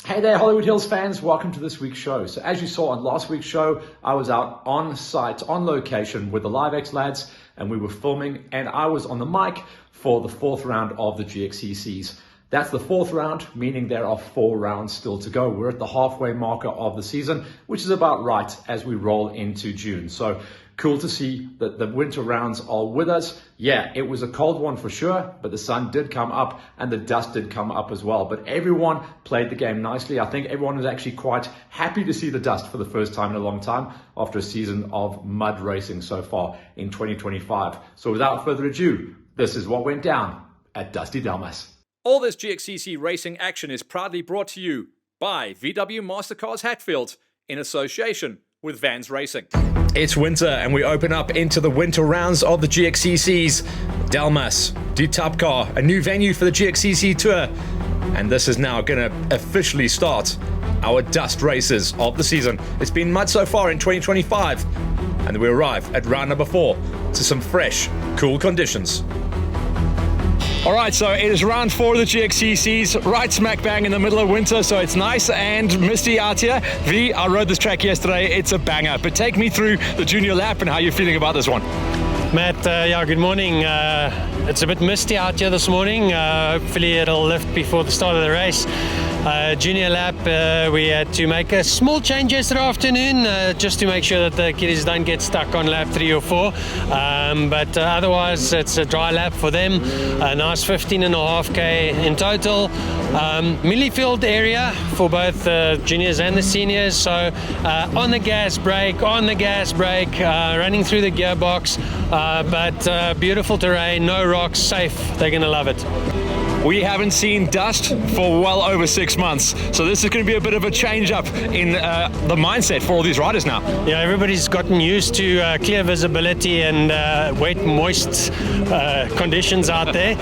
Hey there, Hollywood Hills fans. Welcome to this week's show. So as you saw on last week's show, I was out on site, on location with the LiveX lads, and we were filming, and I was on the mic for the fourth round of the GXCCs. That's the fourth round, meaning there are 4 rounds still to go. We're at the halfway marker of the season, which is about right as we roll into June. So cool to see that the winter rounds are with us. Yeah, it was a cold one for sure, but the sun did come up and the dust did come up as well. But everyone played the game nicely. I think everyone was actually quite happy to see the dust for the first time in a long time after a season of mud racing so far in 2025. So without further ado, this is what went down at Dusty Delmas. All this GXCC racing action is proudly brought to you by VW Mastercars Hatfield in association with Vans Racing. It's winter and we open up into the winter rounds of the GXCCs. Delmas, Die Tapcar, a new venue for the GXCC Tour. And this is now going to officially start our dust races of the season. It's been mud so far in 2025. And we arrive at round number 4 to some fresh, cool conditions. All right, so it is round 4 of the GXCCs, right smack bang in the middle of winter, so it's nice and misty out here. V, I rode this track yesterday, it's a banger, but take me through the junior lap and how you're feeling about this one. Matt, good morning. It's a bit misty out here this morning. Hopefully it'll lift before the start of the race. Junior lap, we had to make a small change yesterday afternoon just to make sure that the kiddies don't get stuck on lap 3 or 4. But otherwise, it's a dry lap for them. A nice 15.5k in total. Milliefield area for both the juniors and the seniors. So on the gas brake, running through the gearbox. But beautiful terrain, no rocks, safe. They're going to love it. We haven't seen dust for well over 6 months, so this is going to be a bit of a change up in the mindset for all these riders now. Yeah, everybody's gotten used to clear visibility and wet, moist conditions out there.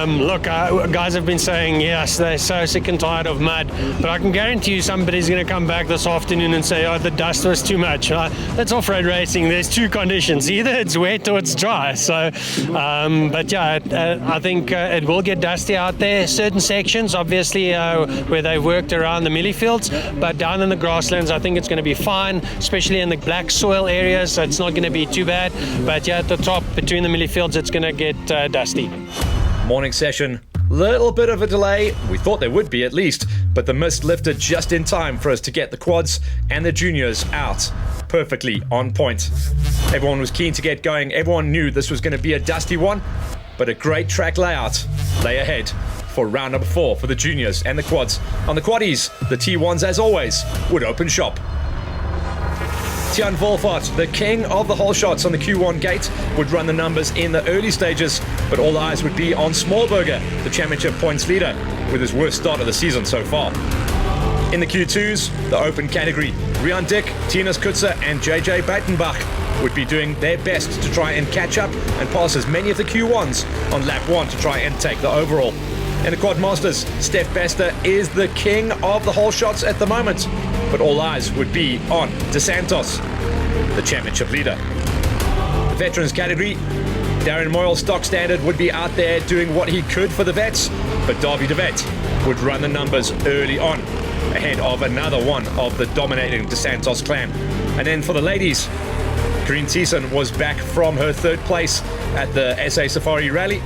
Look, guys have been saying, yes, they're so sick and tired of mud, but I can guarantee you somebody's going to come back this afternoon and say, oh, the dust was too much. That's off-road racing. There's 2 conditions. Either it's wet or it's dry. So, but yeah, I think it will get dusty out there. Certain sections, obviously, where they've worked around the Milliefields, but down in the grasslands, I think it's going to be fine, especially in the black soil areas. So it's not going to be too bad. But yeah, at the top, between the Milliefields, it's going to get dusty. Morning session. Little bit of a delay. We thought there would be at least, but the mist lifted just in time for us to get the quads and the juniors out perfectly on point. Everyone was keen to get going. Everyone knew this was going to be a dusty one, but a great track layout lay ahead for round number 4 for the juniors and the quads. On the quaddies, the T1s as always would open shop. Tian Wolfart, the king of the whole shots on the Q1 gate, would run the numbers in the early stages, but all eyes would be on Smallberger, the championship points leader, with his worst start of the season so far. In the Q2s, the open category, Rian Dick, Tinas Kutzer and JJ Baitenbach would be doing their best to try and catch up and pass as many of the Q1s on lap 1 to try and take the overall. In the Quad Masters, Steph Bester is the king of the whole shots at the moment, but all eyes would be on DeSantos, the championship leader. The Veterans category, Darren Moyle, stock standard, would be out there doing what he could for the vets, but Davy DeVet would run the numbers early on, ahead of another one of the dominating DeSantos clan. And then for the ladies, Corinne Thiessen was back from her 3rd place at the SA Safari Rally.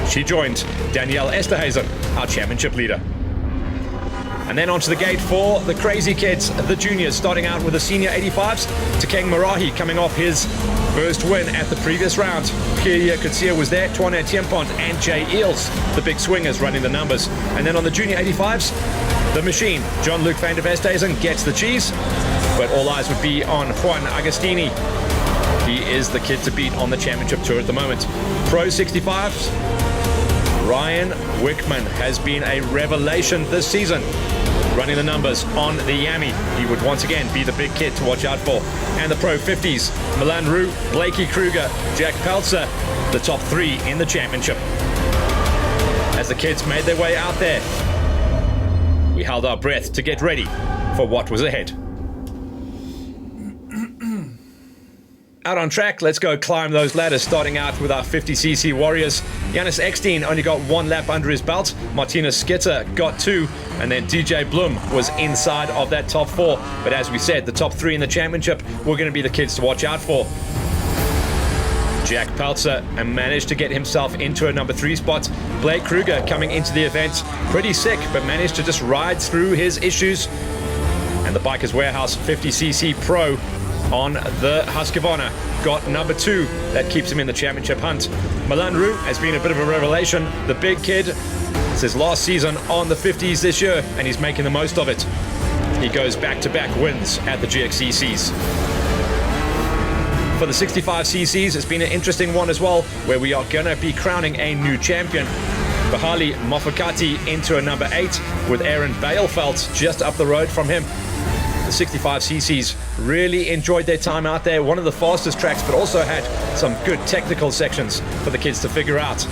She joined Danielle Esterhazen, our championship leader. And then onto the gate for the crazy kids, the juniors, starting out with the senior 85s. Takeng Marahi coming off his first win at the previous round. Pierre Kutsia was there, Twana Tiempont and Jay Eels, the big swingers running the numbers. And then on the junior 85s, the machine, John-Luc van der Vesthuizen, gets the cheese, but all eyes would be on Juan Agostini. He is the kid to beat on the championship tour at the moment. Pro 65s, Ryan Wickman has been a revelation this season, running the numbers on the Yami. He would once again be the big kid to watch out for. And the Pro 50s, Milan Roux, Blakey Kruger, Jack Peltzer, the top 3 in the championship. As the kids made their way out there, we held our breath to get ready for what was ahead. out on track, let's go climb those ladders, starting out with our 50cc warriors. Janus Eckstein only got 1 lap under his belt. Martinez Skitter got 2, and then DJ Blum was inside of that top 4. But as we said, the top 3 in the championship were going to be the kids to watch out for. Jack Peltzer managed to get himself into a number 3 spot. Blake Kruger coming into the event pretty sick, but managed to just ride through his issues. And the Bikers Warehouse 50cc Pro on the Husqvarna got number 2. That keeps him in the championship hunt. Milan Roux has been a bit of a revelation. The big kid, it's his last season on the 50s this year, and he's making the most of it. He goes back-to-back wins at the GXCCs. For the 65cc's, it's been an interesting one as well, where we are going to be crowning a new champion. Bahali Mofakati into a number 8, with Aaron Balefelt just up the road from him. The 65cc's really enjoyed their time out there. One of the fastest tracks, but also had some good technical sections for the kids to figure out.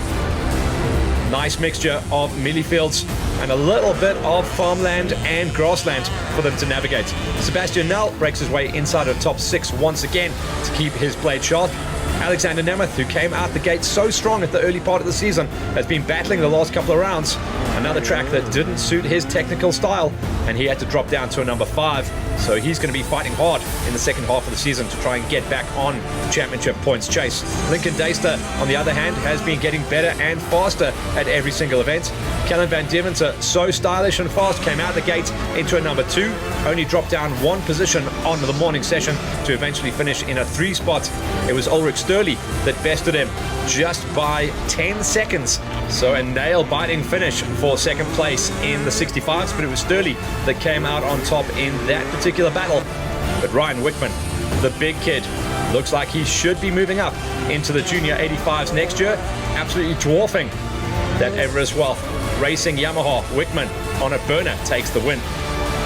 Nice mixture of mealie fields and a little bit of farmland and grassland for them to navigate. Sebastian Nell breaks his way inside of top 6 once again to keep his blade sharp. Alexander Nemeth, who came out the gate so strong at the early part of the season, has been battling the last couple of rounds. Another track that didn't suit his technical style, and he had to drop down to a number 5. So he's going to be fighting hard in the second half of the season to try and get back on championship points chase. Lincoln Deister, on the other hand, has been getting better and faster at every single event. Kellen Van Deventer, so stylish and fast, came out the gate into a number 2, only dropped down 1 position on the morning session to eventually finish in a 3 spot. It was Ulrich Sturley that bested him just by 10 seconds. So a nail-biting finish for second place in the 65s, but it was Sturley that came out on top in that particular battle. But Ryan Wickman, the big kid, looks like he should be moving up into the junior 85s next year, absolutely dwarfing that Everest Wealth Racing Yamaha. Wickman on a burner takes the win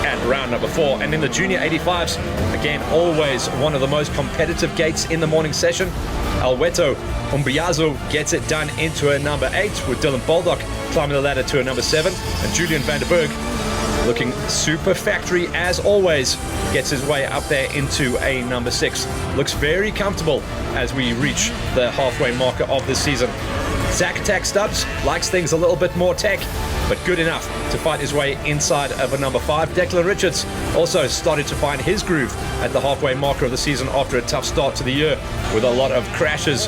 at round number 4. And in the junior 85s, again, always one of the most competitive gates in the morning session. Alweto Umbriazo gets it done into a number 8, with Dylan Baldock climbing the ladder to a number 7, and Julian Vanderberg, looking super factory as always, gets his way up there into a number 6. Looks very comfortable as we reach the halfway marker of this season. Zach Attack Stubbs likes things a little bit more tech, but good enough to fight his way inside of a number 5. Declan Richards also started to find his groove at the halfway marker of the season after a tough start to the year with a lot of crashes.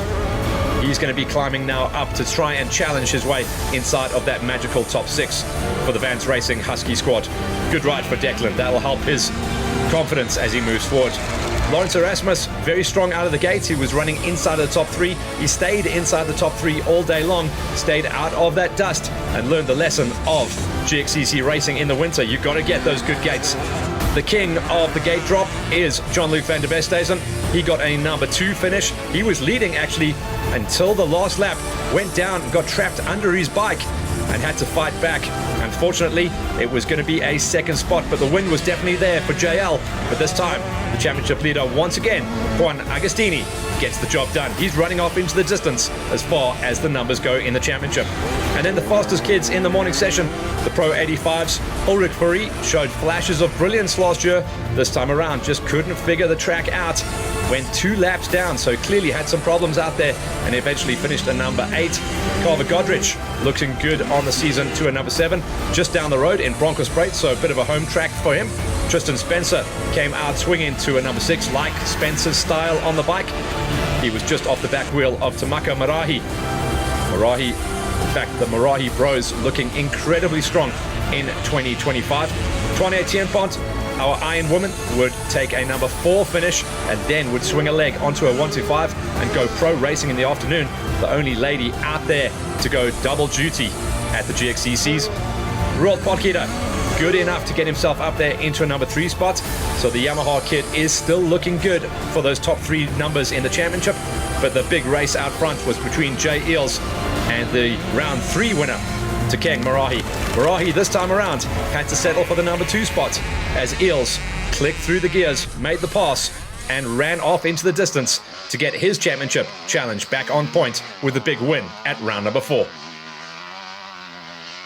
He's going to be climbing now up to try and challenge his way inside of that magical top 6 for the Vans Racing Husky squad. Good ride for Declan. That will help his confidence as he moves forward. Lawrence Erasmus, very strong out of the gate. He was running inside of the top 3. He stayed inside the top 3 all day long, stayed out of that dust, and learned the lesson of GXCC racing in the winter. You've got to get those good gates. The king of the gate drop is Jean-Luc van der Westhuizen. He got a number 2 finish. He was leading actually until the last lap, went down, got trapped under his bike, and had to fight back. Unfortunately, it was going to be a second spot, but the win was definitely there for JL. But this time, the championship leader once again, Juan Agostini, gets the job done. He's running off into the distance as far as the numbers go in the championship. And then the fastest kids in the morning session, the Pro 85s. Ulrich Furry showed flashes of brilliance last year. This time around, just couldn't figure the track out. Went 2 laps down, so clearly had some problems out there, and eventually finished a number 8. Carver Godrich looking good on the season to a number 7, just down the road in Bronkhorstspruit, so a bit of a home track for him. Tristan Spencer came out swinging to a number 6, like Spencer's style on the bike. He was just off the back wheel of Tamaka Marahi. In fact, the Marahi bros looking incredibly strong in 2025. Twane Tienpont, our Iron Woman, would take a number 4 finish and then would swing a leg onto a 125 and go pro racing in the afternoon. The only lady out there to go double duty at the GXCCs. Roald Potgieter, good enough to get himself up there into a number 3 spot. So the Yamaha kit is still looking good for those top 3 numbers in the championship. But the big race out front was between Jay Eels and the round 3 winner, Takeng Marahi. Marahi this time around had to settle for the number 2 spot as Eels clicked through the gears, made the pass, and ran off into the distance to get his championship challenge back on point with the big win at round number 4.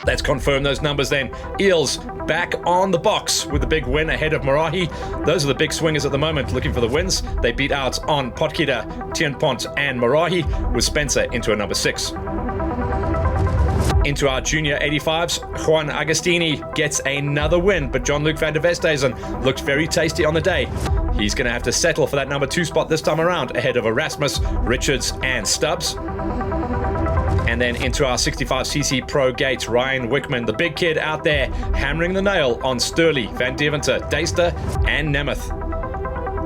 Let's confirm those numbers then. Eels back on the box with a big win ahead of Marahi. Those are the big swingers at the moment looking for the wins. They beat out on Potkita, Tienpont and Marahi with Spencer into a number 6. Into our junior 85s, Juan Agostini gets another win, but John-Luc van der Westhuizen looked very tasty on the day. He's going to have to settle for that number 2 spot this time around ahead of Erasmus, Richards and Stubbs. And then into our 65cc Pro Gate, Ryan Wickman, the big kid out there, hammering the nail on Sturley, Van Deventer, Deister and Nemeth.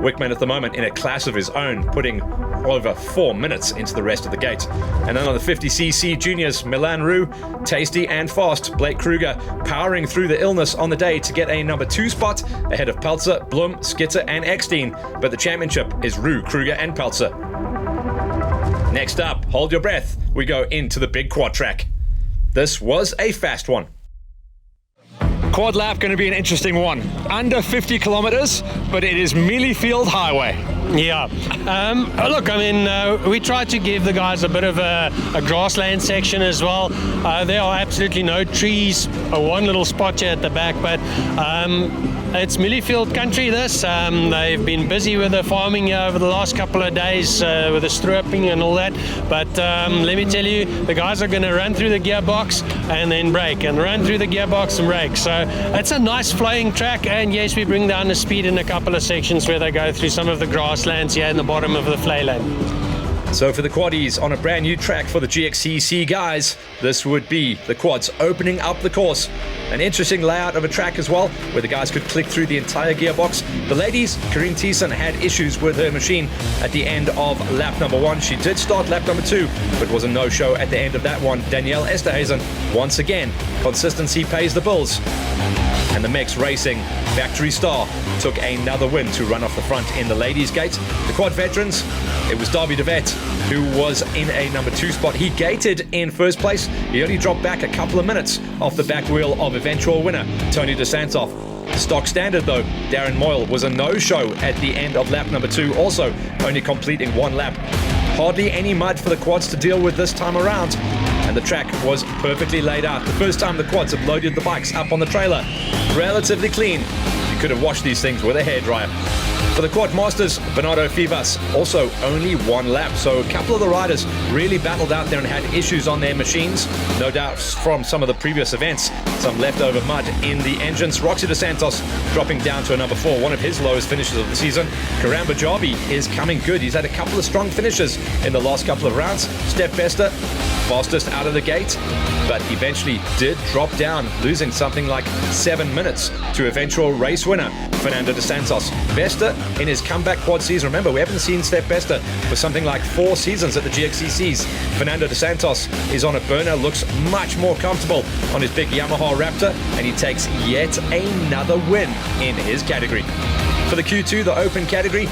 Wickman at the moment in a class of his own, putting over 4 minutes into the rest of the gate. And then on the 50cc juniors, Milan Roux, tasty and fast. Blake Kruger powering through the illness on the day to get a number 2 spot ahead of Peltzer, Blum, Skitzer and Eckstein. But the championship is Roux, Kruger and Peltzer. Next up, hold your breath. We go into the big quad track. This was a fast one. Quad lap going to be an interesting one. Under 50 kilometers, but it is Mealyfield Highway. Yeah. Look, I mean, we tried to give the guys a bit of a grassland section as well. There are absolutely no trees, one little spot here at the back, but it's Mealyfield country, this. They've been busy with the farming here over the last couple of days with the strooping and all that. But let me tell you, the guys are going to run through the gearbox and then brake, and run through the gearbox and brake. So it's a nice flowing track, and yes, we bring down the speed in a couple of sections where they go through some of the grasslands here in the bottom of the flay lane. So for the quaddies on a brand new track for the GXCC guys, this would be the quads opening up the course. An interesting layout of a track as well, where the guys could click through the entire gearbox. The ladies, Corinne Thiessen had issues with her machine at the end of lap number 1. She did start lap number 2, but was a no-show at the end of that one. Danielle Esterhazen, once again, consistency pays the bills. And the Mex Racing Factory Star took another win to run off the front in the ladies' gate. The quad veterans, it was Darby DeVette who was in a number 2 spot. He gated in first place. He only dropped back a couple of minutes off the back wheel of eventual winner Tony DeSantoff. Stock standard though, Darren Moyle was a no-show at the end of lap number 2, also only completing 1 lap. Hardly any mud for the quads to deal with this time around, and the track was perfectly laid out. The first time the quads have loaded the bikes up on the trailer, relatively clean. You could have washed these things with a hairdryer. For the quad masters, Bernardo Fivas, also only 1 lap, so a couple of the riders really battled out there and had issues on their machines, no doubt from some of the previous events, some leftover mud in the engines. Roxy DeSantos dropping down to a number 4, one of his lowest finishes of the season. Karamba Jarvi is coming good. He's had a couple of strong finishes in the last couple of rounds. Step Bester, fastest out of the gate, but eventually did drop down, losing something like 7 minutes to eventual race winner Fernando DeSantos. Bester in his comeback quad season. Remember, we haven't seen Step Bester for something like 4 seasons at the GXCCs. Fernando DeSantos is on a burner, looks much more comfortable on his big Yamaha Raptor, and he takes yet another win in his category. For the Q2, the open category,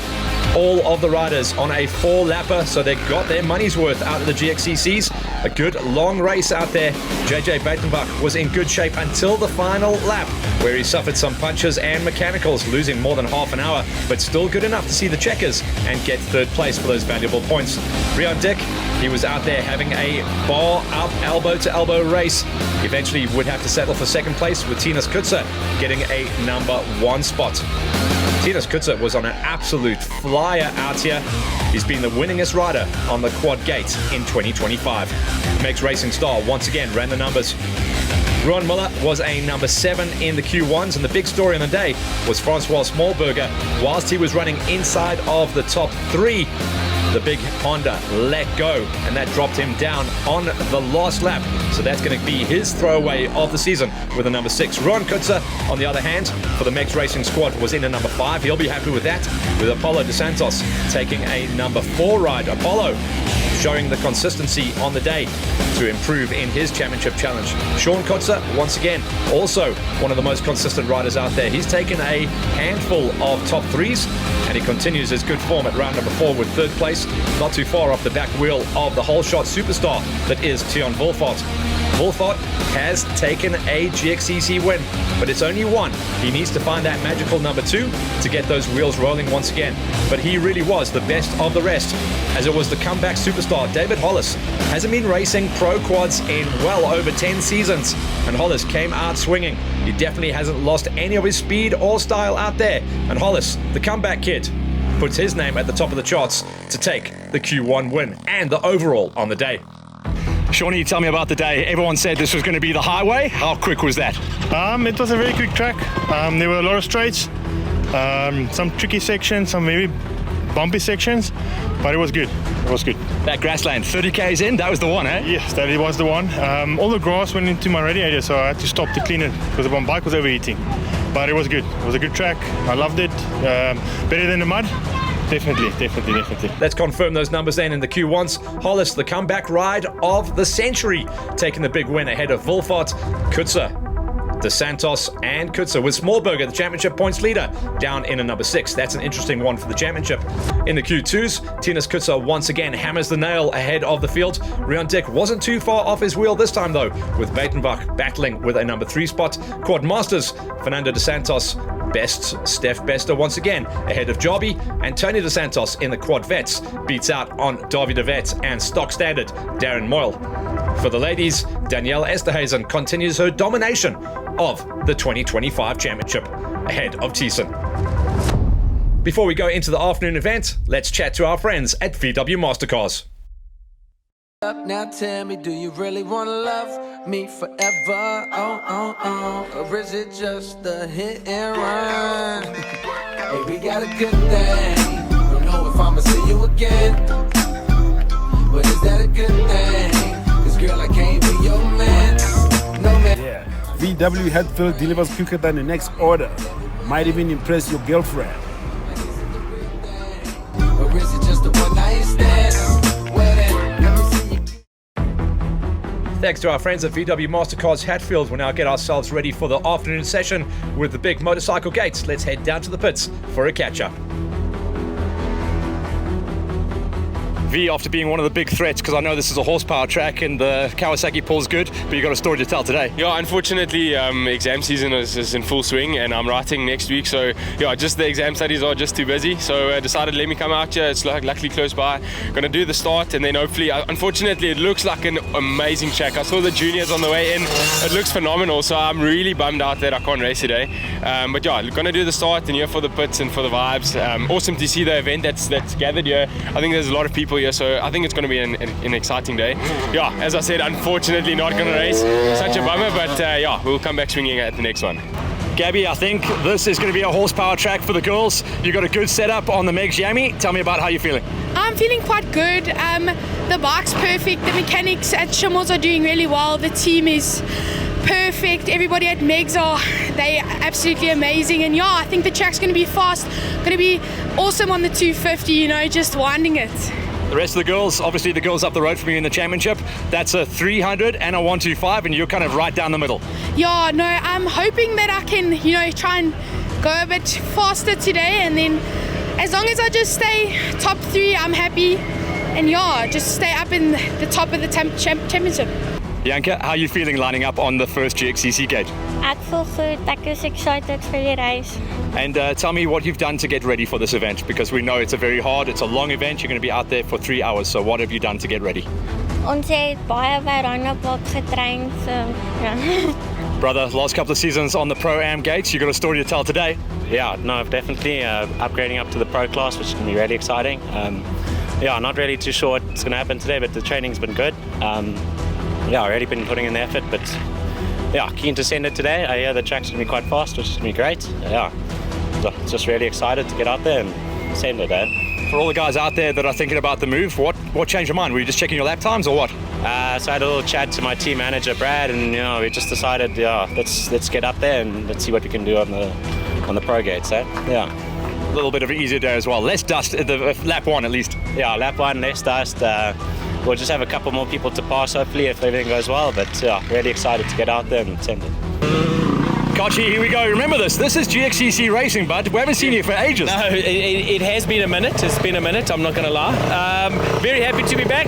all of the riders on a 4-lapper, so they got their money's worth out of the GXCCs. A good long race out there. JJ Batenbach was in good shape until the final lap, where he suffered some punches and mechanicals, losing more than half an hour, but still good enough to see the checkers and get 3rd place for those valuable points. Rion Dick, he was out there having a bar up, elbow to elbow race. Eventually would have to settle for 2nd place, with Tinas Kutzer getting a number 1 spot. Tinas Kutzer was on an absolute flyer out here. He's been the winningest rider on the quad gate in 2025. Mex Racing Star once again ran the numbers. Ron Muller was a number 7 in the Q1s, and the big story on the day was Francois Smallberger. Whilst he was running inside of the top 3, the big Honda let go, and that dropped him down on the last lap. So that's going to be his throwaway of the season with a number 6. Ron Kutzer, on the other hand, for the Mex Racing squad, was in a number 5. He'll be happy with that, with Apollo DeSantos taking a number 4 ride. Apollo showing the consistency on the day to improve in his championship challenge. Sean Kutzer, once again, also one of the most consistent riders out there. He's taken a handful of top 3s, and he continues his good form at round number 4 with 3rd place, not too far off the back wheel of the whole shot superstar that is Tion Wolfart. Wolfart has taken a GXCC win, but it's only one. He needs to find that magical number 2 to get those wheels rolling once again. But he really was the best of the rest, as it was the comeback superstar David Hollis. Hasn't been racing pro quads in well over 10 seasons, and Hollis came out swinging. He definitely hasn't lost any of his speed or style out there, and Hollis, the comeback kid, puts his name at the top of the charts to take the Q1 win and the overall on the day. Shawnee, tell me about the day. Everyone said this was going to be the highway. How quick was that? It was a very quick track. There were a lot of straights, some tricky sections, some maybe bumpy sections, but it was good. It was good. That grassland, 30 k's in, that was the one, eh? Yes, that was the one. All the grass went into my radiator, so I had to stop to clean it because the bike was overheating. But it was good. It was a good track. I loved it. Better than the mud. Definitely. Let's confirm those numbers then in the Q1s. Hollis, the comeback ride of the century, taking the big win ahead of Wolfart, Kutzer, De Santos and Kutzer, with Smallberger, the championship points leader, down in a number 6. That's an interesting one for the championship. In the Q2s, Tinus Kutzer once again hammers the nail ahead of the field. Rion Dick wasn't too far off his wheel this time though, with Baitenbach battling with a number 3 spot. Quad Masters, Fernando De Santos, best Steph Bester once again ahead of Jarby, and Tony De Santos in the Quad Vets beats out on Davy De Vet and stock standard Darren Moyle. For the ladies, Danielle Esterhazen continues her domination of the 2025 championship ahead of Thiessen. Before we go into the afternoon event, let's chat to our friends at VW Mastercars. Now tell me, do you really wanna love me forever? Or is it just a hit and run? Hey, we got a good thing. Don't know if I'ma see you again, but is that a good thing? 'Cause girl, I can't be your man. No man. Yeah. VW Hatfield delivers quicker than the next order. Might even impress your girlfriend. Or is it just a one night stand? Well then, let me see you. Thanks to our friends at VW Mastercars Hatfield, we'll now get ourselves ready for the afternoon session with the big motorcycle gates. Let's head down to the pits for a catch-up. V, after being one of the big threats, because I know this is a horsepower track and the Kawasaki pull's good, but you got a story to tell today. Yeah, unfortunately, exam season is in full swing, and I'm writing next week, so yeah, just the exam studies are just too busy, so I decided let me come out here. It's luckily close by. Gonna do the start, and then hopefully, unfortunately, it looks like an amazing track. I saw the juniors on the way in. It looks phenomenal, so I'm really bummed out that I can't race today. But yeah, gonna do the start and here for the pits and for the vibes. Awesome to see the event that's gathered here. I think there's a lot of people here, so I think it's going to be an exciting day. Yeah, as I said, unfortunately not going to race. Such a bummer, but yeah, we'll come back swinging at the next one. Gabby, I think this is going to be a horsepower track for the girls. You got a good setup on the Megs Yami. Tell me about how you're feeling. I'm feeling quite good. The bike's perfect. The mechanics at Schimmels are doing really well. The team is perfect. Everybody at Megs they absolutely amazing. And yeah, I think the track's going to be fast. Going to be awesome on the 250. Just winding it. The rest of the girls, obviously the girls up the road from you in the championship, that's a 300 and a 125, and you're kind of right down the middle. Yeah, no, I'm hoping that I can, try and go a bit faster today, and then as long as I just stay top 3, I'm happy, and yeah, just stay up in the top of the championship. Bianca, how are you feeling lining up on the first GXCC gate? Ek voel goed, ek is excited vir die reis. And tell me what you've done to get ready for this event, because we know it's a long event, you're going to be out there for 3 hours, so what have you done to get ready? Ons het baie by Randopwalk getrain, so ja. Brother, last couple of seasons on the Pro-Am gates, you got a story to tell today? Yeah, no, definitely upgrading up to the Pro class, which is going to be really exciting. Yeah, not really too sure what's going to happen today, but the training's been good. Yeah, already been putting in the effort, but yeah, keen to send it today. I hear the track's going to be quite fast, which is going to be great. Yeah, just really excited to get out there and send it, For all the guys out there that are thinking about the move, what changed your mind? Were you just checking your lap times or what? So I had a little chat to my team manager, Brad, and we just decided, let's get up there and let's see what we can do on the pro gates, Yeah. A little bit of an easier day as well. Less dust at the lap 1 at least. Yeah, lap 1, less dust. We'll just have a couple more people to pass, hopefully, if everything goes well. But yeah, really excited to get out there and send it. Kochi, here we go. Remember this. This is GXCC racing, bud. We haven't seen you for ages. No, it has been a minute. It's been a minute, I'm not going to lie. Very happy to be back.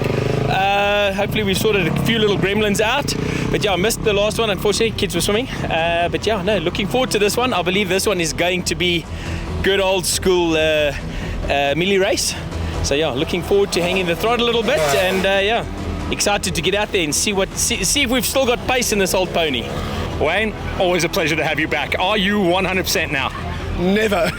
Hopefully we've sorted a few little gremlins out. But yeah, I missed the last one, unfortunately, kids were swimming. But yeah, no, looking forward to this one. I believe this one is going to be good old school melee race. So yeah, looking forward to hanging the throttle a little bit, and yeah, excited to get out there and see if we've still got pace in this old pony. Wayne, always a pleasure to have you back. Are you 100% now? Never.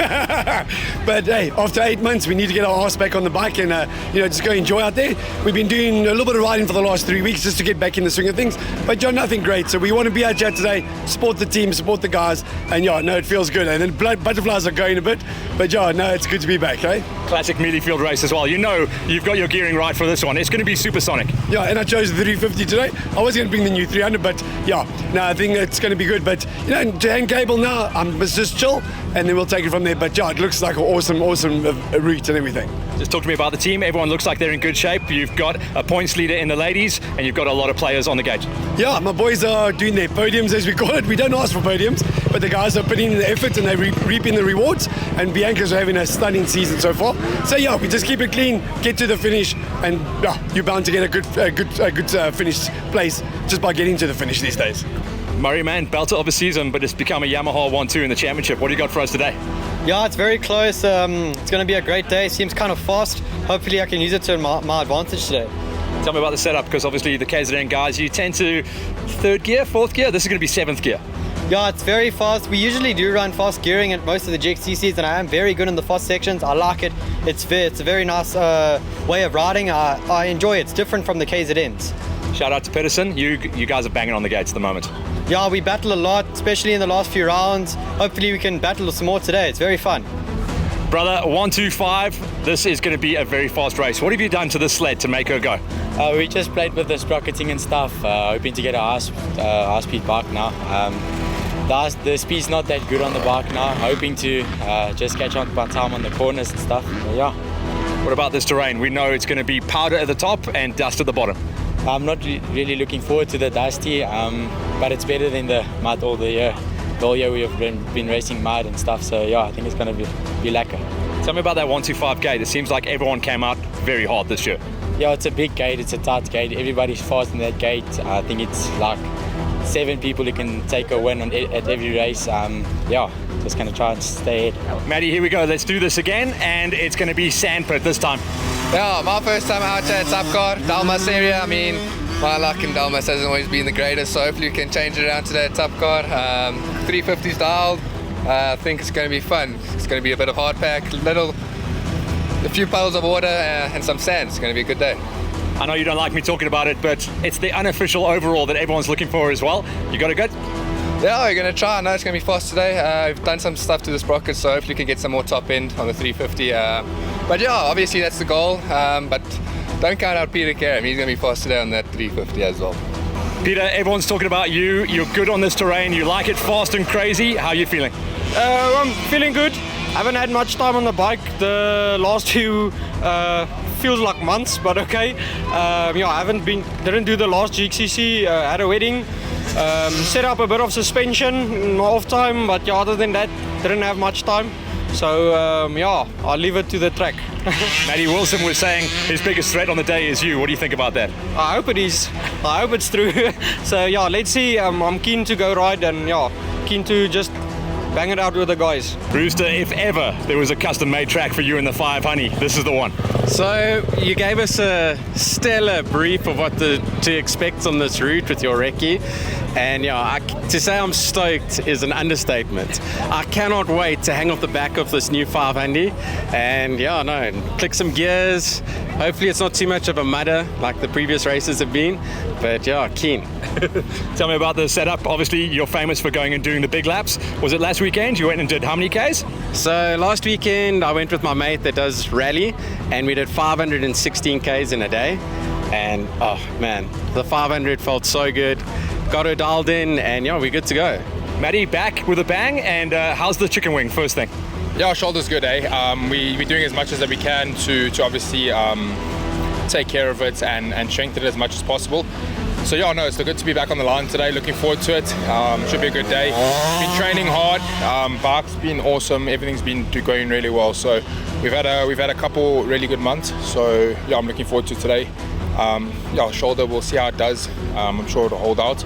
But hey, after 8 months, we need to get our ass back on the bike and just go enjoy out there. We've been doing a little bit of riding for the last 3 weeks just to get back in the swing of things, but nothing great. So we want to be out here today, support the team, support the guys, and it feels good. And then butterflies are going a bit, but it's good to be back, eh? Classic melee field race as well. You know you've got your gearing right for this one. It's going to be supersonic. Yeah, and I chose the 350 today. I was going to bring the new 300, but I think it's going to be good. But to hang cable now, let's just chill, and then we'll take it from there. But it looks like an awesome route and everything. Just talk to me about the team. Everyone looks like they're in good shape. You've got a points leader in the ladies, and you've got a lot of players on the gate. Yeah, my boys are doing their podiums, as we call it. We don't ask for podiums, but the guys are putting in the effort and they're reaping the rewards. And Bianca's having a stunning season so far. So we just keep it clean, get to the finish, and you're bound to get a good finish place just by getting to the finish these days. Murray, man, belter of a season, but it's become a Yamaha 1-2 in the championship. What do you got for us today? Yeah, it's very close. It's going to be a great day. Seems kind of fast. Hopefully I can use it to my advantage today. Tell me about the setup, because obviously the KZN guys, you tend to third gear, fourth gear. This is going to be seventh gear. Yeah, it's very fast. We usually do run fast gearing at most of the GXCCs, and I am very good in the fast sections. I like it. It's a very nice way of riding. I enjoy it. It's different from the KZNs. Shout out to Pedersen. You guys are banging on the gates at the moment. Yeah, we battle a lot, especially in the last few rounds. Hopefully we can battle some more today. It's very fun. Brother, 125, this is going to be a very fast race. What have you done to the sled to make her go? We just played with the sprocketing and stuff, hoping to get a high-speed bike now. The speed's not that good on the bike now, hoping to just catch on by time on the corners and stuff. But yeah. What about this terrain? We know it's going to be powder at the top and dust at the bottom. I'm not really looking forward to the dusty, but it's better than the mud all the year. The whole year we have been racing mud and stuff, so yeah, I think it's going to be lekker. Tell me about that 125 gate. It seems like everyone came out very hard this year. Yeah, it's a big gate, it's a tight gate. Everybody's fast in that gate. I think it's like 7 people who can take a win at every race. Just going to try and stay ahead. Maddie, here we go. Let's do this again, and it's going to be sandpit this time. Yeah, my first time out here at Sapcar, Delmas area. I mean, my luck in Delmas hasn't always been the greatest, so hopefully we can change it around today at Sapcar. 350's dialed. I think it's going to be fun. It's going to be a bit of hard pack, a few puddles of water and some sand. It's going to be a good day. I know you don't like me talking about it, but it's the unofficial overall that everyone's looking for as well. You got it good? Yeah, we're going to try. I know it's going to be fast today. We've done some stuff to the sprocket, so hopefully we can get some more top end on the 350. But yeah, obviously that's the goal. But don't count out Peter Karam. He's going to be fast today on that 350 as well. Peter, everyone's talking about you. You're good on this terrain. You like it fast and crazy. How are you feeling? I'm feeling good. I haven't had much time on the bike. The last few feels like months, but okay. I didn't do the last GXCC. Had a wedding. Set up a bit of suspension in my off time, but other than that, didn't have much time. So I'll leave it to the track. Matty Wilson was saying his biggest threat on the day is you. What do you think about that? I hope it is. I hope it's true. So let's see. I'm keen to go ride and keen to just bang it out with the guys. Rooster, if ever there was a custom-made track for you in the 5 Honey, this is the one. So you gave us a stellar brief of what to expect on this route with your recce, and to say I'm stoked is an understatement. I cannot wait to hang off the back of this new 500 and click some gears. Hopefully it's not too much of a mudder like the previous races have been, but keen. Tell me about the setup. Obviously you're famous for going and doing the big laps. Was it last weekend? You went and did how many Ks? So last weekend I went with my mate that does rally, and we did 516 Ks in a day, and oh man, the 500 felt so good. Got her dialed in, and we're good to go. Maddie, back with a bang, and how's the chicken wing first thing? Yeah, shoulder's good, we're doing as much as that we can to obviously take care of it and strengthen it as much as possible. So it's good to be back on the line today. Looking forward to it. Should be a good day. Been training hard. Bike's been awesome. Everything's been going really well. So we've had a couple really good months. So I'm looking forward to today. Yeah, shoulder, we'll see how it does. I'm sure it'll hold out.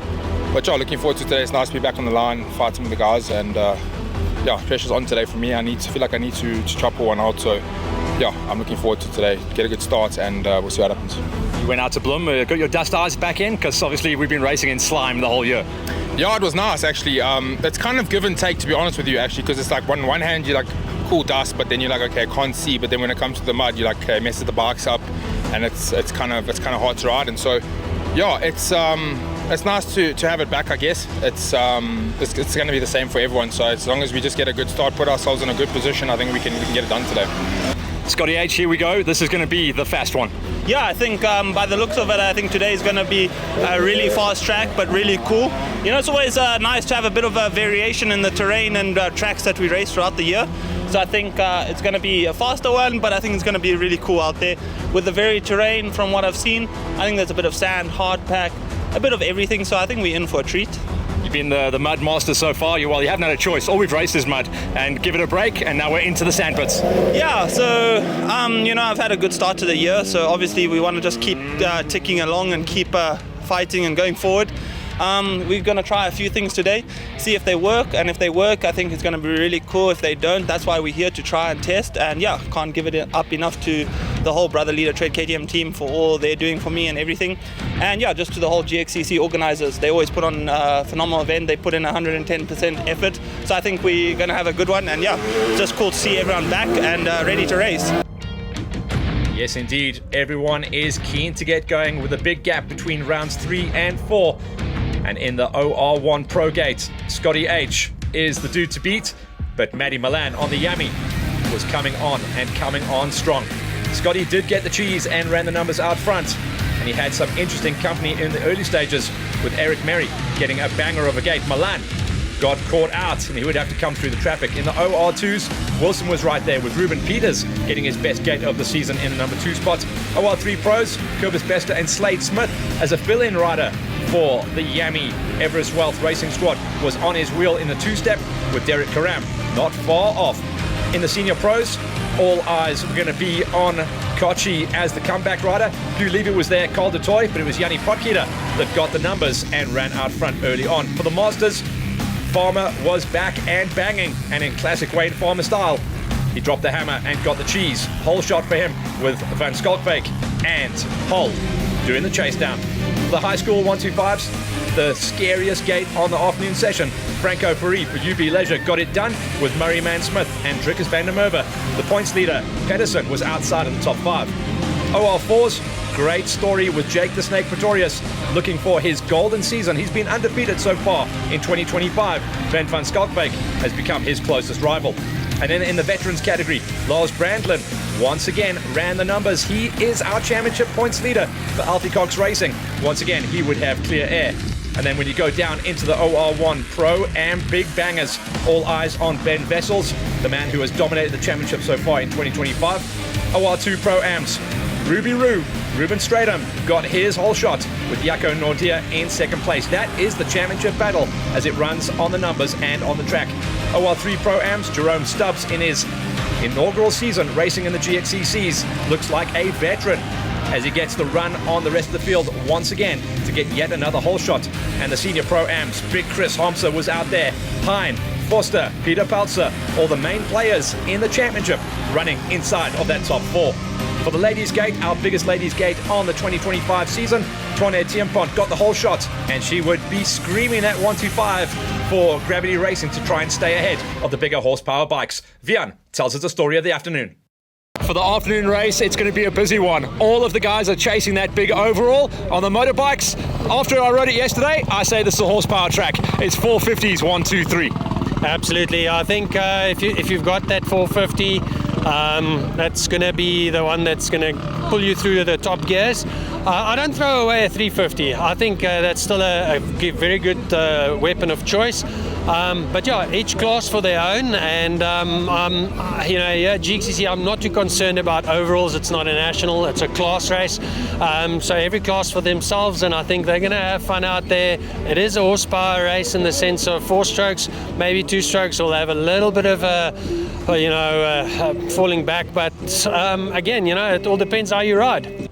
But yeah, looking forward to today. It's nice to be back on the line, fighting with the guys, and yeah, pressure's on today for me. Feel like I need to chop one out. So yeah, I'm looking forward to today. Get a good start, and we'll see what happens. You went out to Bloem, got your dust eyes back in, because obviously we've been racing in slime the whole year. Yeah, it was nice actually. It's kind of give and take, to be honest with you, actually, because it's like one hand you're like cool dust, but then you're like, okay, I can't see. But then when it comes to the mud, you're like, okay, messes the bikes up, and it's kind of hard to ride. And so yeah, it's nice to have it back, I guess. It's going to be the same for everyone. So as long as we just get a good start, put ourselves in a good position, I think we can get it done today. Scotty H, here we go. This is going to be the fast one. Yeah, I think by the looks of it, I think today is going to be a really fast track, but really cool. You know, it's always nice to have a bit of a variation in the terrain and tracks that we race throughout the year. So I think it's going to be a faster one, but I think it's going to be really cool out there. With the varied terrain, from what I've seen, I think there's a bit of sand, hard pack, a bit of everything. So I think we're in for a treat. You've been the mud master so far. You haven't had a choice. All we've raced is mud, and give it a break, and now we're into the sand pits. Yeah, so you know, I've had a good start to the year, so obviously we want to just keep ticking along and keep fighting and going forward. We're going to try a few things today, see if they work, and if they work, I think it's going to be really cool. If they don't, that's why we're here to try and test. And yeah, can't give it up enough to the whole Brother Leader Trade KTM team for all they're doing for me and everything. And yeah, just to the whole GXCC organizers, they always put on a phenomenal event. They put in 110% effort, so I think we're going to have a good one. And yeah, just cool to see everyone back and ready to race. Yes, indeed. Everyone is keen to get going with a big gap between rounds 3 and 4. And in the OR1 Pro Gate, Scotty H is the dude to beat, but Matty Milan on the Yami was coming on strong. Scotty did get the cheese and ran the numbers out front, and he had some interesting company in the early stages with Eric Merry getting a banger of a gate. Milan got caught out, and he would have to come through the traffic. In the OR2s, Wilson was right there with Ruben Peters getting his best gate of the season in the number 2 spot. OR3 pros, Kobus Bester and Slade Smith as a fill-in rider for the Yami Everest Wealth Racing Squad was on his wheel in the 2-step with Derek Karam not far off. In the senior pros, all eyes were going to be on Kochi as the comeback rider. Hugh Levy was there, Carl de Toy, but it was Yanni Potgieter that got the numbers and ran out front early on. For the Masters, Farmer was back and banging, and in classic Wayne Farmer style, he dropped the hammer and got the cheese. Whole shot for him with Van Skalkbeek and Hull doing the chase down. For the high school 125s, the scariest gate on the afternoon session, Franco Ferry for UB Leisure got it done with Murray Mann-Smith and Drickus van der Merwe. The points leader, Pedersen, was outside of the top 5. OR4s, great story with Jake the Snake Pretorius looking for his golden season. He's been undefeated so far in 2025. Van Skalkbeek has become his closest rival. And then in the veterans category, Lars Brandlin once again ran the numbers. He is our championship points leader for Alfie Cox Racing. Once again, he would have clear air. And then when you go down into the OR1 Pro and big bangers, all eyes on Ben Vessels, the man who has dominated the championship so far in 2025. OR2 Pro Ams, Ruben Stratum got his whole shot with Jaco Nordia in second place. That is the championship battle as it runs on the numbers and on the track. OR3 Pro-Ams, Jerome Stubbs in his inaugural season racing in the GXCCs looks like a veteran as he gets the run on the rest of the field once again to get yet another whole shot. And the senior Pro-Ams, Big Chris Homser was out there, Pine, Foster, Peter Peltzer, all the main players in the championship running inside of that top 4. For the ladies' gate, our biggest ladies' gate on the 2025 season, Toine Tiempont got the whole shot, and she would be screaming at 125 for Gravity Racing to try and stay ahead of the bigger horsepower bikes. Vian tells us the story of the afternoon. For the afternoon race, it's going to be a busy one. All of the guys are chasing that big overall on the motorbikes. After I rode it yesterday, I say this is a horsepower track. It's 450s, 1, 2, 3. Absolutely. I think if you've got that 450, that's going to be the one that's going to pull you through the top gears. I don't throw away a 350. I think that's still a very good weapon of choice. But yeah, each class for their own, and GXCC, I'm not too concerned about overalls. It's not a national, it's a class race. So every class for themselves, and I think they're going to have fun out there. It is a horsepower race in the sense of 4 strokes, maybe 2 strokes will have a little bit of falling back, but again, it all depends how you ride.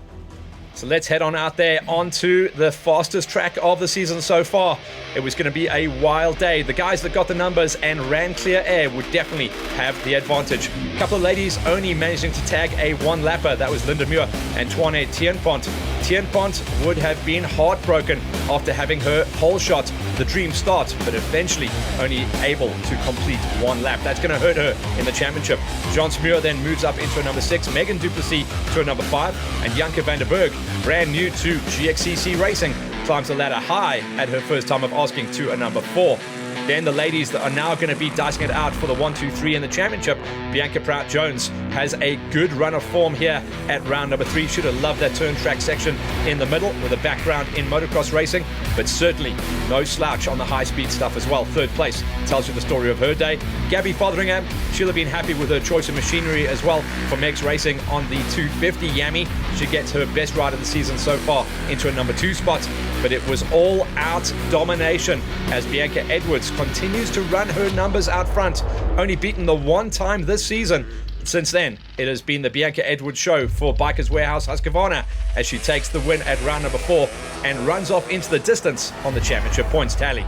So let's head on out there onto the fastest track of the season so far. It was going to be a wild day. The guys that got the numbers and ran clear air would definitely have the advantage. A couple of ladies only managing to tag a one-lapper. That was Linda Muir and Twane Tienpont. Tienpont would have been heartbroken after having her whole shot, the dream start, but eventually only able to complete one lap. That's going to hurt her in the championship. Jans Muir then moves up into a number 6, Megan Duplessis to a number 5, and Janke van der Berg, brand new to GXCC Racing, climbs the ladder high at her first time of asking to a number 4. Then the ladies that are now going to be dicing it out for the 1, 2, 3 in the championship. Bianca Prout-Jones has a good run of form here at round number 3. Should have loved that turn track section in the middle with a background in motocross racing, but certainly no slouch on the high-speed stuff as well. Third place tells you the story of her day. Gabby Fotheringham, she'll have been happy with her choice of machinery as well for Megs Racing on the 250 Yami. She gets her best ride of the season so far into a number 2 spot, but it was all-out domination as Bianca Edwards continues to run her numbers out front, only beaten the one time this season. Since then, it has been the Bianca Edwards show for Bikers Warehouse Husqvarna as she takes the win at round number 4 and runs off into the distance on the championship points tally.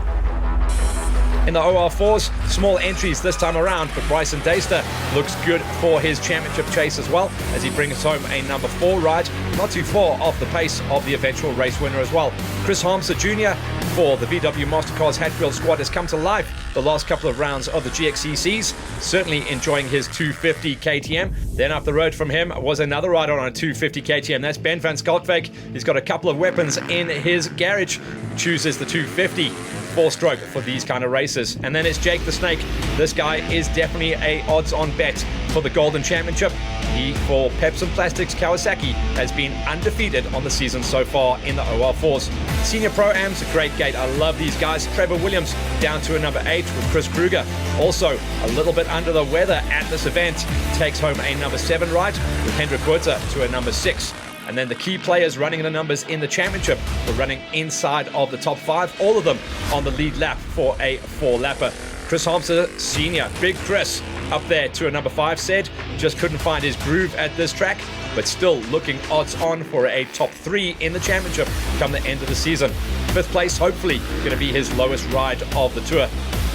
In the OR4s, small entries this time around, but Bryson Deister looks good for his championship chase as well as he brings home a number 4 ride, not too far off the pace of the eventual race winner as well. Chris Harmser Jr. for the VW Mastercars Hatfield squad has come to life the last couple of rounds of the GXCCs, certainly enjoying his 250 KTM. Then up the road from him was another rider on a 250 KTM. That's Ben van Schalkwyk. He's got a couple of weapons in his garage, chooses the 250. 4-stroke for these kind of races. And then it's Jake the Snake. This guy is definitely a odds-on bet for the Golden Championship. He, for Pepsi Plastics Kawasaki, has been undefeated on the season so far in the OR4s. Senior Pro-Am's a great gate. I love these guys. Trevor Williams down to a number 8 with Chris Kruger. Also a little bit under the weather at this event. Takes home a number 7 ride with Hendrik Wurzer to a number 6. And then the key players running the numbers in the championship were running inside of the top 5, all of them on the lead lap for a 4-lapper. Chris Harmser Sr., Big Chris, up there to a number 5, said just couldn't find his groove at this track, but still looking odds on for a top 3 in the championship come the end of the season. 5th place, hopefully, going to be his lowest ride of the tour.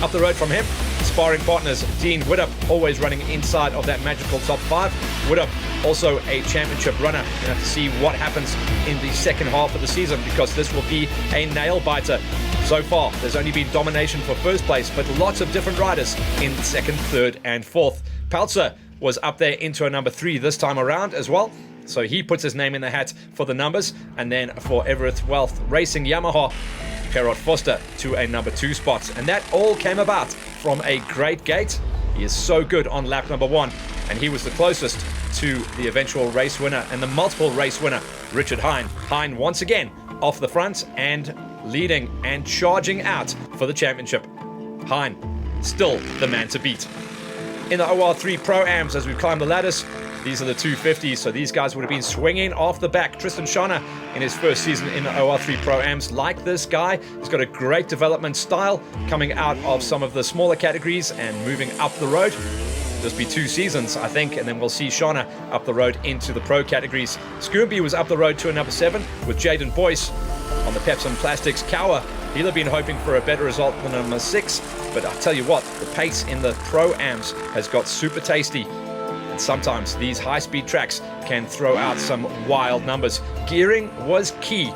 Up the road from him, sparring partners Dean Widdup, always running inside of that magical top 5. Widdup, also a championship runner. We're going to have to see what happens in the second half of the season because this will be a nail-biter. So far, there's only been domination for first place, but lots of different riders in 2nd, 3rd, and 4th. Peltzer was up there into a number 3 this time around as well. So he puts his name in the hat for the numbers. And then for Everett Wealth Racing Yamaha, Perrot Foster to a number 2 spot. And that all came about from a great gate. He is so good on lap number 1. And he was the closest to the eventual race winner and the multiple race winner, Richard Hine. Hine once again off the front and leading and charging out for the championship. Hine, still the man to beat. In the OR3 Pro-Ams, as we climb the ladders, these are the 250s, so these guys would have been swinging off the back. Tristan Schana in his first season in the OR3 Pro-Ams. Like this guy, he's got a great development style coming out of some of the smaller categories and moving up the road. Just be 2 seasons, I think, and then we'll see Shauna up the road into the pro categories. Scooby was up the road to a number 7 with Jaden Boyce on the Pepsi Plastics Cower. He'll have been hoping for a better result than number 6, but I'll tell you what, the pace in the Pro-Ams has got super tasty. And sometimes these high-speed tracks can throw out some wild numbers. Gearing was key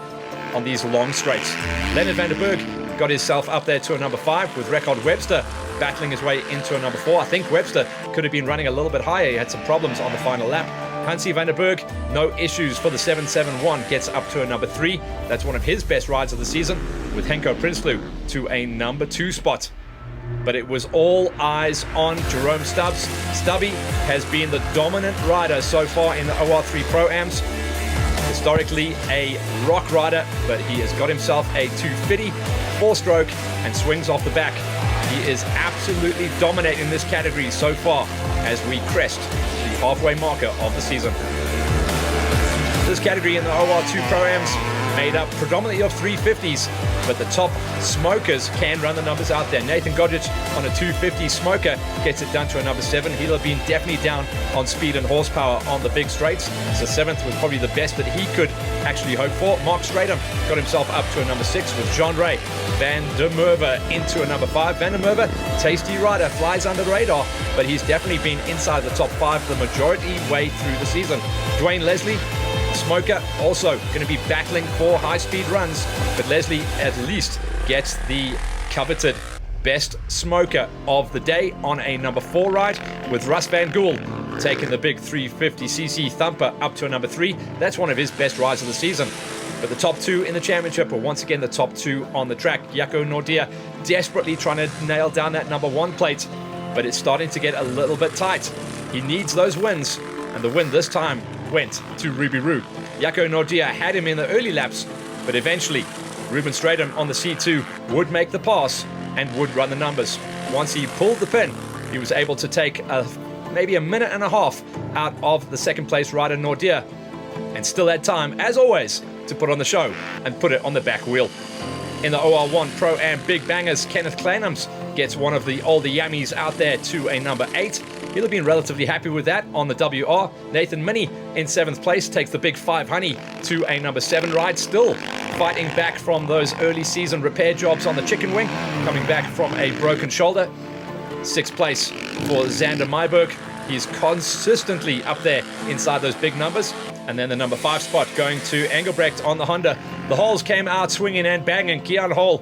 on these long straights. Leonard van der Berg got himself up there to a number 5 with Record Webster battling his way into a number 4. I think Webster could have been running a little bit higher. He had some problems on the final lap. Hansi van der Berg, no issues for the 771, gets up to a number 3. That's one of his best rides of the season, with Henko Prinsloo to a number 2 spot. But it was all eyes on Jerome Stubbs. Stubby has been the dominant rider so far in the OR3 Pro-Ams. Historically a rock rider, but he has got himself a 250, 4-stroke, and swings off the back. He is absolutely dominating this category so far as we crest the halfway marker of the season. This category in the OR2 Pro-Ams made up predominantly of 350s, but the top smokers can run the numbers out there. Nathan Godrich on a 250 smoker gets it done to a number 7. He'll have been definitely down on speed and horsepower on the big straights, so 7th was probably the best that he could actually hope for. Mark Stratham got himself up to a number 6 with Jean Ray Van der Merwe into a number 5. Van der Merwe, tasty rider, flies under the radar, but he's definitely been inside the top 5 the majority way through the season. Dwayne Leslie, smoker, also going to be battling for high-speed runs, but Leslie at least gets the coveted best smoker of the day on a number 4 ride, with Russ Van Gool taking the big 350cc thumper up to a number 3. That's one of his best rides of the season. But the top 2 in the championship are once again the top 2 on the track. Jaco Nordia desperately trying to nail down that number 1 plate, but it's starting to get a little bit tight. He needs those wins, and the win this time went to Ruby Roo. Jaco Nordia had him in the early laps, but eventually Ruben Stratham on the C2 would make the pass and would run the numbers. Once he pulled the pin, he was able to take maybe a minute and a half out of the second place rider Nordia, and still had time, as always, to put on the show and put it on the back wheel. In the OR1 Pro-Am Big Bangers, Kenneth Kleinams gets one of the older yammies out there to a number 8. He'll have been relatively happy with that on the WR. Nathan Minnie in 7th place takes the big 5 honey to a number 7 ride, still fighting back from those early season repair jobs on the chicken wing, coming back from a broken shoulder. 6th place for Xander Myberg. He's consistently up there inside those big numbers. And then the number 5 spot going to Engelbrecht on the Honda. The Holes came out swinging and banging. Keon Hole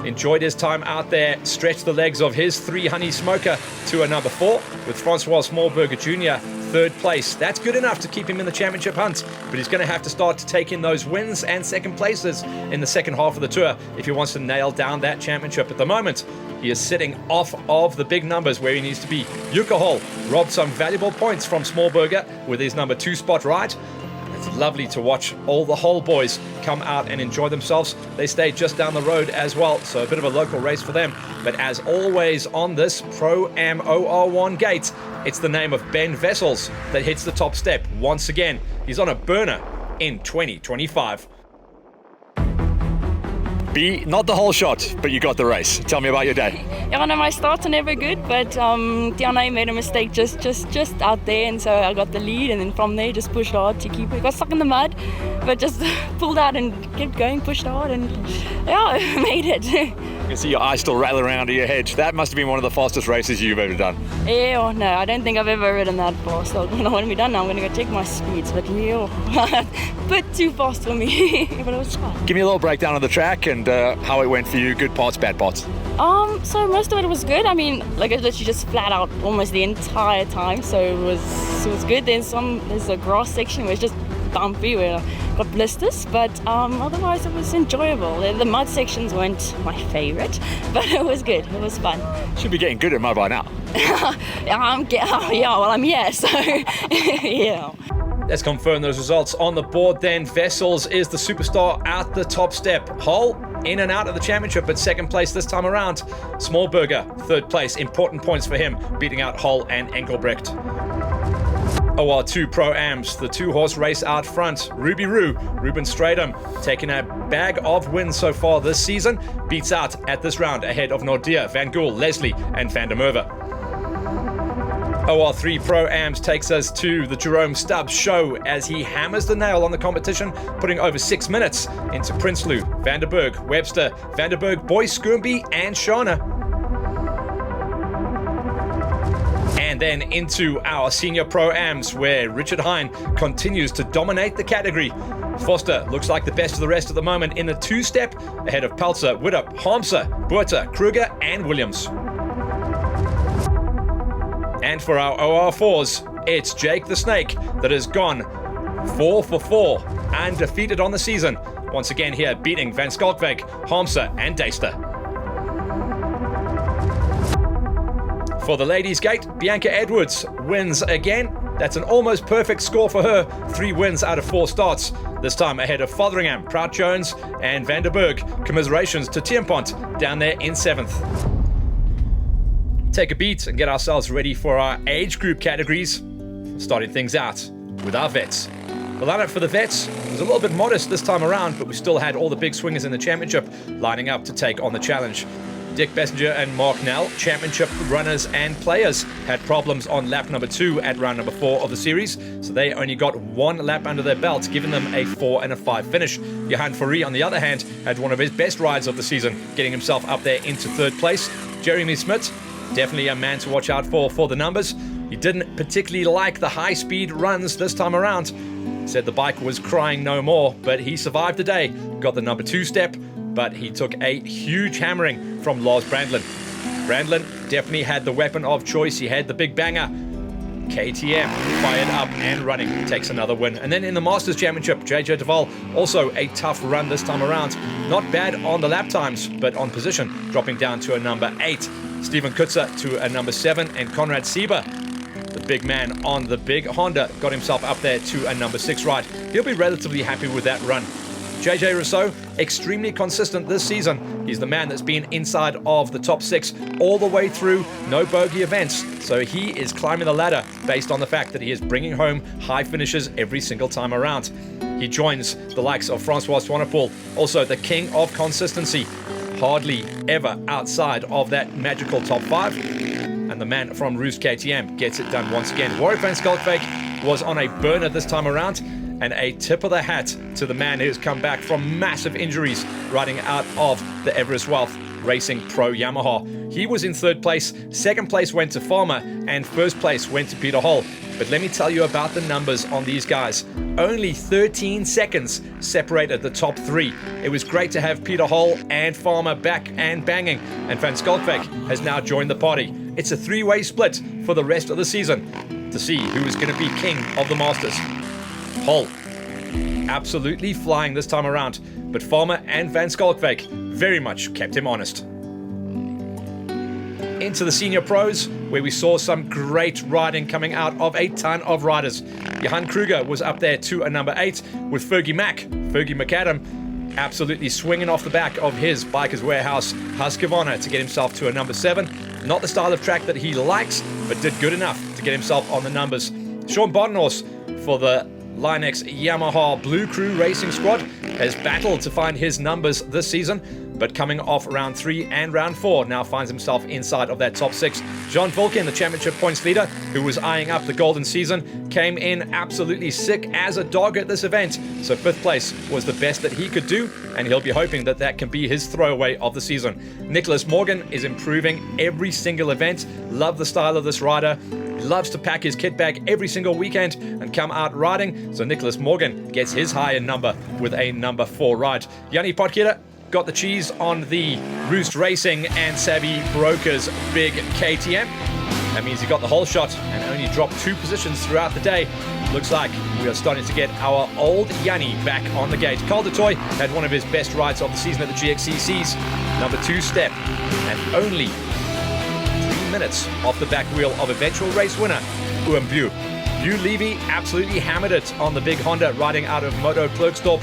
enjoyed his time out there, stretched the legs of his 3 honey smoker to a number 4, with Francois Smallberger Jr. 3rd place. That's good enough to keep him in the championship hunt, but he's going to have to start to take in those wins and 2nd places in the second half of the tour if he wants to nail down that championship. At the moment, he is sitting off of the big numbers where he needs to be. Yuka Hall robbed some valuable points from Smallberger with his number 2 spot ride. It's lovely to watch all the Hull boys come out and enjoy themselves. They stay just down the road as well, so a bit of a local race for them. But as always on this Pro-Am OR1 gate, it's the name of Ben Vessels that hits the top step once again. He's on a burner in 2025. B, not the whole shot, but you got the race. Tell me about your day. Yeah, no, my starts are never good, but Tiana made a mistake just out there, and so I got the lead, and then from there just pushed hard to keep it. Got stuck in the mud, but just pulled out and kept going, pushed hard, and yeah, made it. You can see your eyes still rattle around in your head. That must have been one of the fastest races you've ever done. Yeah, no, I don't think I've ever ridden that fast. So when I'm done now, I'm going to go check my speeds, but yeah, bit too fast for me, but it was fun. Give me a little breakdown of the track and how it went for you. Good parts, bad parts. So most of it was good. I mean, like I literally just flat out almost the entire time, so it was good. There's a grass section where it's just bumpy where I got blisters, but otherwise it was enjoyable. The mud sections weren't my favorite, but it was good. It was fun. Should be getting good at mud by now. I'm here, so yeah. Let's confirm those results on the board then. Vessels is the superstar at the top step. Hull in and out of the championship, but 2nd place this time around. Smallberger, 3rd place. Important points for him, beating out Hull and Engelbrecht. OR2 Pro-Ams, the 2-horse race out front. Ruby Roo, Ruben Stratham, taking a bag of wins so far this season. Beats out at this round ahead of Nordia, Van Gool, Leslie and Van der Merwe. OR3 Pro-Ams takes us to the Jerome Stubbs show as he hammers the nail on the competition, putting over 6 minutes into Prinsloo, Vanderberg, Webster, Vanderberg, Boyce, Skoomby and Shana. And then into our senior Pro-Ams where Richard Hine continues to dominate the category. Foster looks like the best of the rest at the moment in the 2-step, ahead of Peltzer, Widdup, Harmser, Buerta, Kruger and Williams. And for our OR4s, it's Jake the Snake that has gone 4 for 4 and defeated on the season. Once again here, beating Van Skalkveg, Harmser and Deister. For the ladies' gate, Bianca Edwards wins again. That's an almost perfect score for her. 3 wins out of 4 starts. This time ahead of Fotheringham, Prout Jones and Vanderberg. Commiserations to Tiampont down there in 7th. Take a beat and get ourselves ready for our age group categories. Starting things out with our vets. The lineup for the vets was a little bit modest this time around, but we still had all the big swingers in the championship lining up to take on the challenge. Dick Bessinger and Mark Nell, championship runners and players, had problems on lap number 2 at round number 4 of the series, so they only got 1 lap under their belt, giving them a 4 and a 5 finish. Johan Fourie, on the other hand, had one of his best rides of the season, getting himself up there into 3rd place. Jeremy Smith, definitely a man to watch out for the numbers. He didn't particularly like the high-speed runs this time around. Said the bike was crying no more, but he survived the day, got the number 2 step, but he took a huge hammering from Lars Brandlin. Brandlin definitely had the weapon of choice. He had the big banger. KTM fired up and running, takes another win. And then in the Masters Championship, JJ Duval, also a tough run this time around. Not bad on the lap times, but on position, dropping down to a number 8. Stephen Kutzer to a number 7, and Conrad Sieber, the big man on the big Honda, got himself up there to a number 6 ride. He'll be relatively happy with that run. JJ Rousseau, extremely consistent this season. He's the man that's been inside of the top 6 all the way through, no bogey events. So he is climbing the ladder based on the fact that he is bringing home high finishes every single time around. He joins the likes of Francois Swanepoel, also the king of consistency, hardly ever outside of that magical top 5. And the man from Roost KTM gets it done once again. Warwick van Schalkwyk was on a burner this time around, and a tip of the hat to the man who's come back from massive injuries riding out of the Everest Wealth Racing Pro Yamaha. He was in 3rd place, 2nd place went to Farmer, and 1st place went to Peter Hall. But let me tell you about the numbers on these guys. Only 13 seconds separated the top 3. It was great to have Peter Hall and Farmer back and banging, and Van Schalkwyk has now joined the party. It's a 3-way split for the rest of the season to see who is going to be king of the Masters. Hall, absolutely flying this time around, but Farmer and Van Schalkwyk very much kept him honest. Into the senior pros, where we saw some great riding coming out of a ton of riders. Johan Kruger was up there to a number 8 with Fergie McAdam, absolutely swinging off the back of his Bikers Warehouse Husqvarna to get himself to a number 7. Not the style of track that he likes, but did good enough to get himself on the numbers. Sean Bodenhorst for the Linex Yamaha Blue Crew Racing Squad has battled to find his numbers this season, but coming off round 3 and round 4 now finds himself inside of that top 6. John Vulcan, the championship points leader, who was eyeing up the golden season, came in absolutely sick as a dog at this event, so 5th place was the best that he could do, and he'll be hoping that that can be his throwaway of the season. Nicholas Morgan is improving every single event. Love the style of this rider. Loves to pack his kit bag every single weekend and come out riding, so Nicholas Morgan gets his higher number with a number 4 ride. Yanni Potgieter got the cheese on the Roost Racing and Savvy Brokers big KTM. That means he got the whole shot and only dropped 2 positions throughout the day. Looks like we are starting to get our old Yanni back on the gate. Carl Dutoy had one of his best rides of the season at the GXCCs, number 2 step, and only 3 minutes off the back wheel of eventual race winner Oom Bew. Bew Levy absolutely hammered it on the big Honda riding out of Moto Klerksdorp,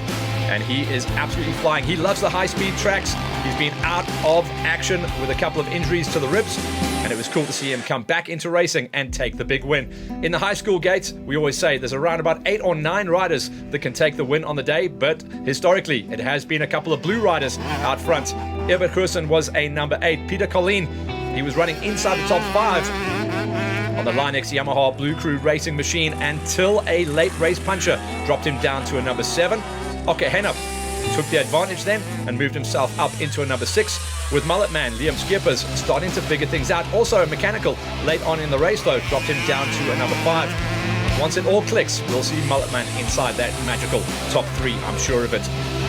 and he is absolutely flying. He loves the high-speed tracks. He's been out of action with a couple of injuries to the ribs, and it was cool to see him come back into racing and take the big win. In the high school gate, we always say there's around about 8 or 9 riders that can take the win on the day, but historically it has been a couple of blue riders out front. Ebert Gerson was a number 8. Peter Colleen, he was running inside the top 5 on the Linex Yamaha Blue Crew Racing machine until a late race puncher dropped him down to a number 7. Oke Hennep took the advantage then and moved himself up into a number 6, with Mullet Man Liam Skippers starting to figure things out. Also mechanical late on in the race though, dropped him down to a number 5. Once it all clicks, we'll see Mullet Man inside that magical top 3, I'm sure of it.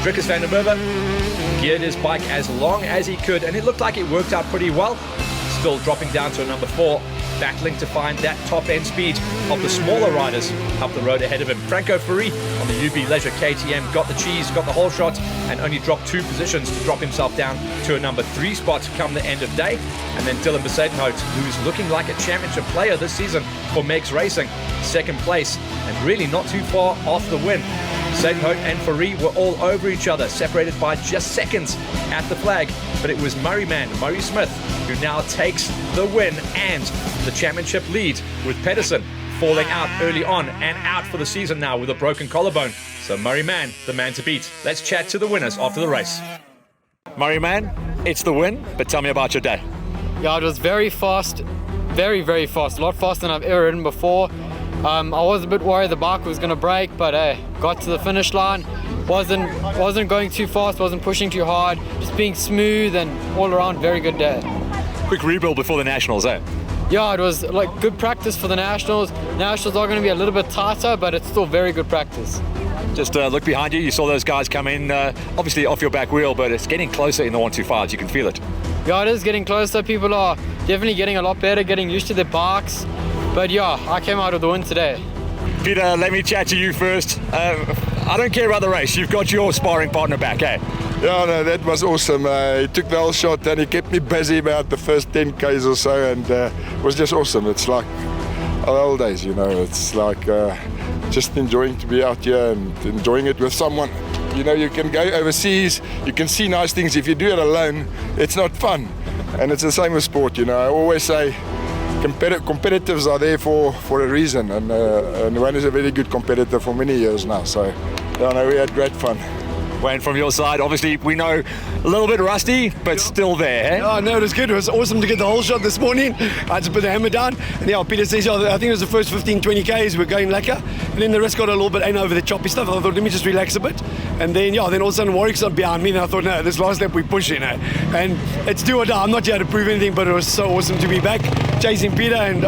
Drickus van der Merwe geared his bike as long as he could, and it looked like it worked out pretty well. Still dropping down to a number 4, battling to find that top end speed of the smaller riders up the road ahead of him. Franco Fourie on the UB Leisure KTM got the cheese, got the whole shot, and only dropped 2 positions to drop himself down to a number 3 spot come the end of day. And then Dylan Besadenhout, who's looking like a championship player this season for Megs Racing, 2nd place, and really not too far off the win. Besadenhout and Fourie were all over each other, separated by just seconds at the flag, but it was Murray Smith, who now takes the win and the championship lead, with Pedersen falling out early on and out for the season now with a broken collarbone. So Murray Mann, the man to beat. Let's chat to the winners after the race. Murray Mann, it's the win, but tell me about your day. Yeah, it was very fast, very, very fast. A lot faster than I've ever ridden before. I was a bit worried the bike was going to break, but got to the finish line. Wasn't going too fast, wasn't pushing too hard, just being smooth and all around very good day. Quick rebuild before the Nationals, eh? Yeah, it was like good practice for the Nationals. Nationals are going to be a little bit tighter, but it's still very good practice. Just look behind you. You saw those guys come in, obviously off your back wheel, but it's getting closer in the 125s. You can feel it. Yeah, it is getting closer. People are definitely getting a lot better, getting used to their bikes. But yeah, I came out with the win today. Peter, let me chat to you first. I don't care about the race. You've got your sparring partner back, eh? Yeah, no, that was awesome. He took the whole shot and he kept me busy about the first 10 Ks or so, and it was just awesome. It's like our old days, you know. It's like just enjoying to be out here and enjoying it with someone. You know, you can go overseas, you can see nice things. If you do it alone, it's not fun. And it's the same with sport, you know. I always say competitors are there for a reason, and Wayne is a very good competitor for many years now. So, yeah, no, we had great fun. Wayne, from your side, obviously we know a little bit rusty, but still there. Eh? Yeah, no, it was good. It was awesome to get the whole shot this morning. I had to put the hammer down. And yeah, Peter says, I think it was the first 15, 20 Ks were going lekker. And then the rest got a little bit in over the choppy stuff. I thought, let me just relax a bit. And then, yeah, then all of a sudden Warwick's not behind me. And I thought, no, this last lap we push in. And it's do or die. I'm not here to prove anything, but it was so awesome to be back chasing Peter. And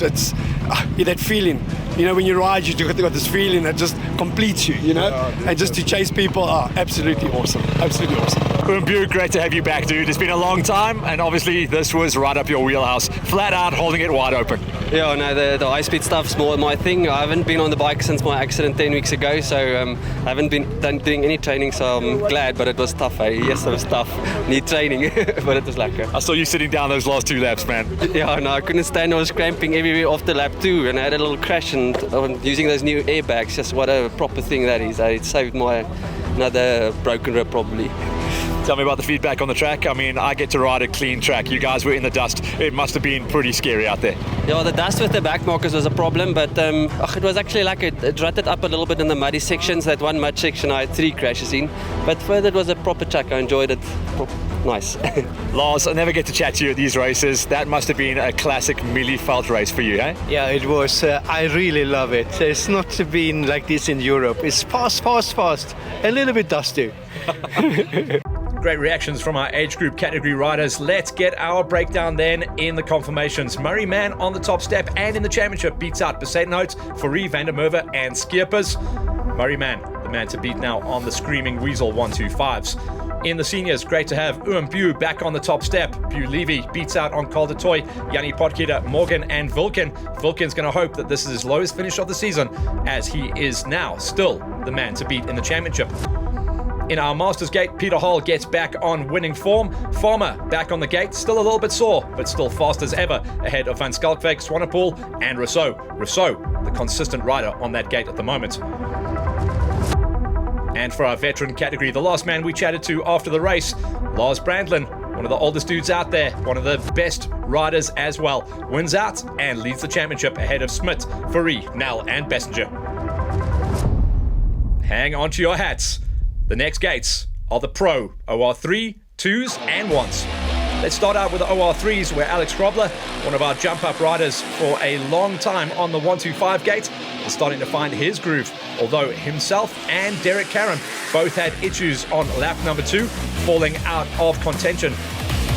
it's that feeling. You know, when you ride, you got this feeling that just completes you, you know? And just to chase people, absolutely awesome. Absolutely awesome. Umbu, great to have you back, dude. It's been a long time, and obviously this was right up your wheelhouse. Flat out holding it wide open. Yeah, no, the high-speed stuff's more my thing. I haven't been on the bike since my accident 10 weeks ago, so I haven't been doing any training, so I'm glad, but it was tough, eh? Yes, it was tough. Need training, but it was lekker. I saw you sitting down those last 2 laps, man. Yeah, no, I couldn't stand. I was cramping everywhere after lap 2, and I had a little crash, and using those new airbags, just what a proper thing that is. It saved my another broken rib, probably. Tell me about the feedback on the track. I mean, I get to ride a clean track. You guys were in the dust. It must have been pretty scary out there. Yeah, the dust with the back markers was a problem, but it was actually like it rutted up a little bit in the muddy sections. That one mud section I had 3 crashes in, but further it was a proper track. I enjoyed it. Nice. Lars, I never get to chat to you at these races. That must have been a classic Milliveld race for you, eh? Yeah, it was. I really love it. It's not been like this in Europe. It's fast, a little bit dusty. Great reactions from our age group category riders. Let's get our breakdown then in the confirmations. Murray Mann on the top step and in the championship beats out Besaidnout, Fourie, Van der Merwe and Skeepers. Murray Mann, the man to beat now on the Screaming Weasel 125s. In the seniors, great to have Umbu back on the top step. Bu Levy beats out on Col de Toy, Yanni Potgieter, Morgan and Vulcan. Vulcan's going to hope that this is his lowest finish of the season, as he is now still the man to beat in the championship. In our Masters gate, Peter Hall gets back on winning form. Farmer back on the gate, still a little bit sore, but still fast as ever, ahead of Van Schalkwyk, Swanepoel and Rousseau. Rousseau, the consistent rider on that gate at the moment. And for our veteran category, the last man we chatted to after the race, Lars Brandlin, one of the oldest dudes out there, one of the best riders as well, wins out and leads the championship ahead of Smit, Fourie, Nel and Bessinger. Hang on to your hats. The next gates are the Pro OR3, 2s and 1s. Let's start out with the OR3s, where Alex Grobler, one of our jump-up riders for a long time on the 125 gate, is starting to find his groove, although himself and Derek Caron both had issues on lap number 2, falling out of contention,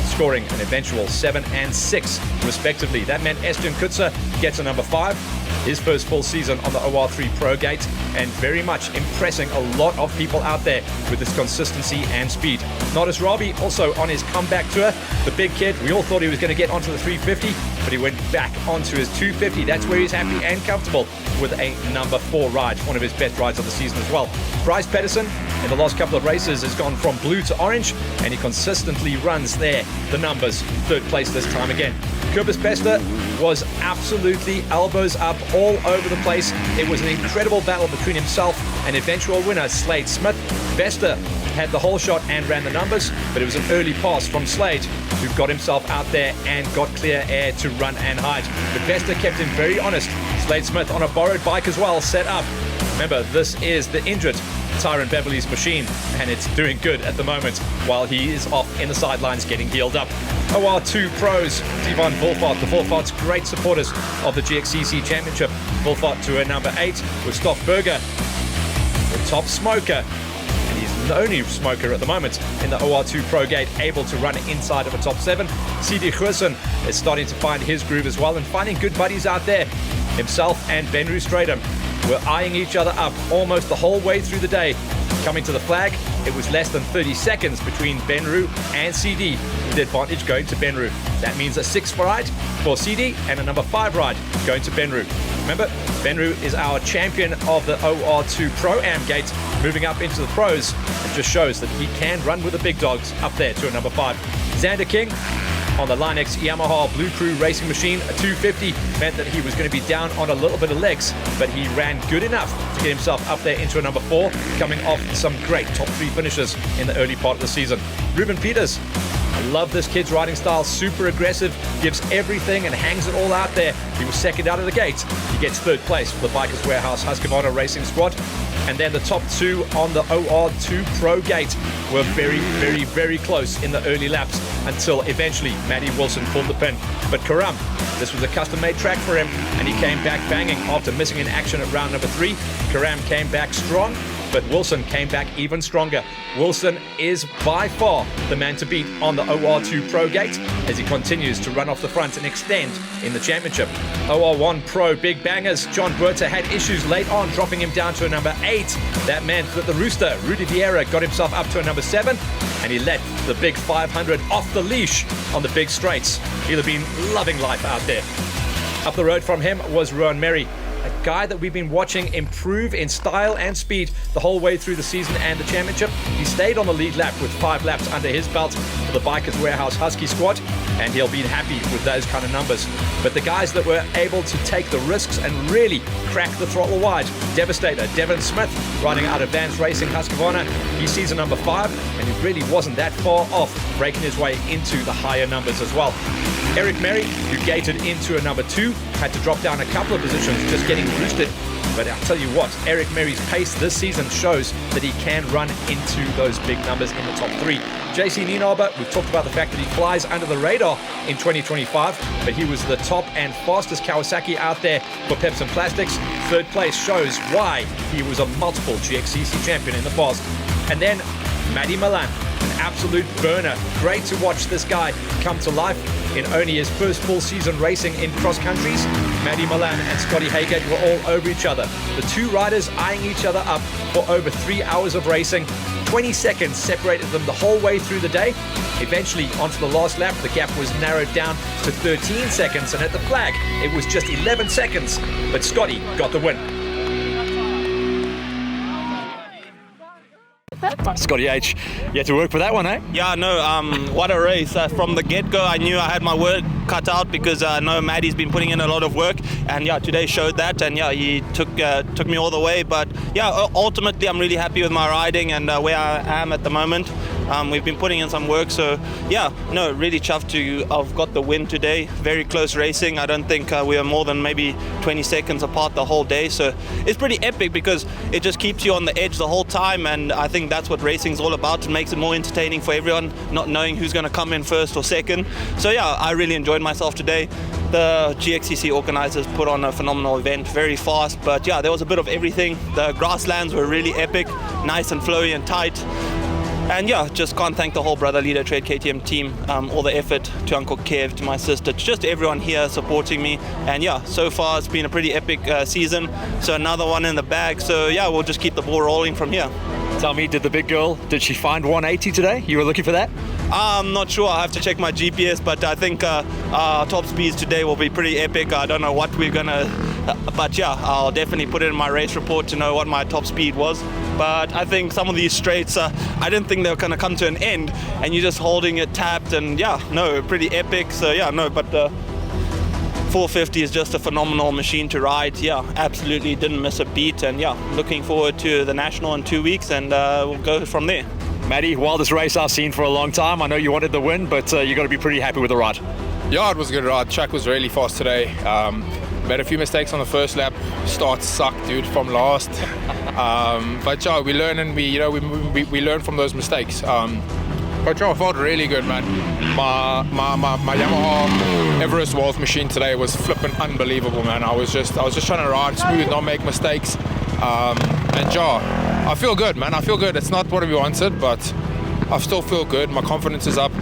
scoring an eventual 7 and 6 respectively. That meant Estienne Kutzer gets a number 5, his first full season on the OR3 Pro gate, and very much impressing a lot of people out there with his consistency and speed. Nodis Robbie also on his comeback tour. The big kid, we all thought he was going to get onto the 350, but he went back onto his 250. That's where he's happy and comfortable with a number 4 ride, one of his best rides of the season as well. Bryce Pedersen in the last couple of races has gone from blue to orange, and he consistently runs there the numbers. 3rd place this time again. Kobus Bester was absolutely elbows up all over the place. It was an incredible battle between himself and eventual winner Slade Smith. Bester had the whole shot and ran the numbers, but it was an early pass from Slade, who got himself out there and got clear air to run and hide. But Bester kept him very honest, Slade Smith on a borrowed bike as well, set up. Remember, this is the injured Tyron Beverly's machine, and it's doing good at the moment while he is off in the sidelines getting healed up. OR2 pros, Devon Volfart. The Volfart's great supporters of the GXCC Championship. Volfart to a number 8 with Stoffberger, the top smoker. And he's the only smoker at the moment in the OR2 Pro Gate, able to run inside of a top 7. CD Goosen is starting to find his groove as well and finding good buddies out there. Himself and Benru Stratum were eyeing each other up almost the whole way through the day. Coming to the flag, it was less than 30 seconds between Benru and CD, with the advantage going to Benru. That means a 6 ride for CD and a number 5 ride going to Benru. Remember, Benru is our champion of the OR2 Pro-Am Gate, moving up into the pros. It just shows that he can run with the big dogs up there to a number 5. Xander King on the Linex Yamaha Blue Crew racing machine. A 250 meant that he was going to be down on a little bit of legs, but he ran good enough to get himself up there into a number 4, coming off some great top 3 finishes in the early part of the season. Ruben Peters, I love this kid's riding style, super aggressive, gives everything and hangs it all out there. He was second out of the gate. He gets 3rd place for the Bikers Warehouse Husqvarna Racing Squad. And then the top 2 on the OR2 Pro Gate were very, very, very close in the early laps until eventually Matty Wilson pulled the pin. But Karam, this was a custom-made track for him, and he came back banging after missing in action at round number 3. Karam came back strong, but Wilson came back even stronger. Wilson is by far the man to beat on the OR2 Pro Gate as he continues to run off the front and extend in the championship. OR1 Pro Big Bangers. John Berta had issues late on, dropping him down to a number 8. That meant that the Rooster, Rudy Vieira, got himself up to a number 7, and he let the big 500 off the leash on the big straights. He'll have been loving life out there. Up the road from him was Rowan Merry, a guy that we've been watching improve in style and speed the whole way through the season and the championship. He stayed on the lead lap with 5 laps under his belt for the Bikers Warehouse Husky squad, and he'll be happy with those kind of numbers. But the guys that were able to take the risks and really crack the throttle wide, Devastator, Devon Smith, riding out of Vans Racing Husqvarna, he sees a number 5, and he really wasn't that far off, breaking his way into the higher numbers as well. Eric Merry, who gated into a number 2, had to drop down a couple of positions, just getting boosted. But I'll tell you what, Eric Merry's pace this season shows that he can run into those big numbers in the top 3. JC Nienaber, we've talked about the fact that he flies under the radar in 2025, but he was the top and fastest Kawasaki out there for Pepsi Plastics. 3rd place shows why he was a multiple GXCC champion in the past. And then Matty Milan, an absolute burner. Great to watch this guy come to life in only his first full season racing in cross countries. Matty Milan and Scotty Haygate were all over each other. The 2 riders eyeing each other up for over 3 hours of racing. 20 seconds separated them the whole way through the day. Eventually, onto the last lap, the gap was narrowed down to 13 seconds, and at the flag, it was just 11 seconds. But Scotty got the win. Scotty H, you had to work for that one, eh? Yeah, no, what a race. From the get-go, I knew I had my work cut out because I know Maddie's been putting in a lot of work, and yeah, today showed that, and yeah, he took me all the way. But yeah, ultimately, I'm really happy with my riding and where I am at the moment. We've been putting in some work, so yeah, no, really chuffed to have got the win today. Very close racing. I don't think we are more than maybe 20 seconds apart the whole day, so it's pretty epic because it just keeps you on the edge the whole time, and I think that's what racing is all about. It makes it more entertaining for everyone, not knowing who's going to come in first or second. So yeah, I really enjoyed myself today. The GXCC organizers put on a phenomenal event, very fast, but yeah, there was a bit of everything. The grasslands were really epic, nice and flowy and tight. And yeah, just can't thank the whole Brother Leader Trade KTM team, all the effort, to Uncle Kev, to my sister, to just everyone here supporting me. And yeah, so far it's been a pretty epic season. So another one in the bag. So yeah, we'll just keep the ball rolling from here. Tell me, did the big girl, did she find 180 today? You were looking for that? I'm not sure. I have to check my GPS, but I think our top speeds today will be pretty epic. I don't know what we're gonna, but yeah, I'll definitely put it in my race report to know what my top speed was. But I think some of these straights, I didn't think they were gonna come to an end, and you're just holding it tapped, and yeah, no, pretty epic. So yeah, no, but 450 is just a phenomenal machine to ride. Yeah, absolutely didn't miss a beat, and yeah, looking forward to the national in 2 weeks, and we'll go from there. Matty, wildest race I've seen for a long time. I know you wanted the win, but you got to be pretty happy with the ride. Yeah, it was a good ride. Track was really fast today. Made a few mistakes on the first lap. Start sucked, dude, from last. But yeah, we learn and we learn from those mistakes. But yeah, I felt really good, man. My Yamaha Everest Wolf machine today was flipping unbelievable, man. I was just trying to ride smooth, not make mistakes. And yeah, I feel good, man. I feel good. It's not what we wanted, but I still feel good. My confidence is up,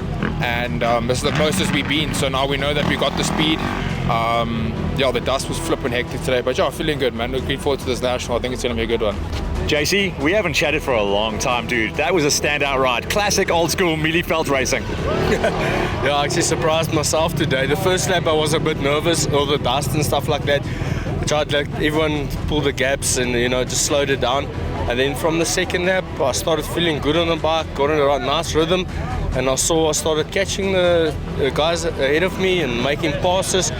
and this is the closest we've been. So now we know that we got the speed. Yeah, the dust was flipping hectic today, but yeah, feeling good, man. Looking forward to this national. I think it's going to be a good one. JC, we haven't chatted for a long time, dude. That was a standout ride. Classic old school mealy felt racing. Yeah, I actually surprised myself today. The first lap I was a bit nervous, all the dust and stuff like that. I tried to let everyone pull the gaps and, just slowed it down. And then from the second lap, I started feeling good on the bike, got in a nice rhythm. And I started catching the guys ahead of me and making passes.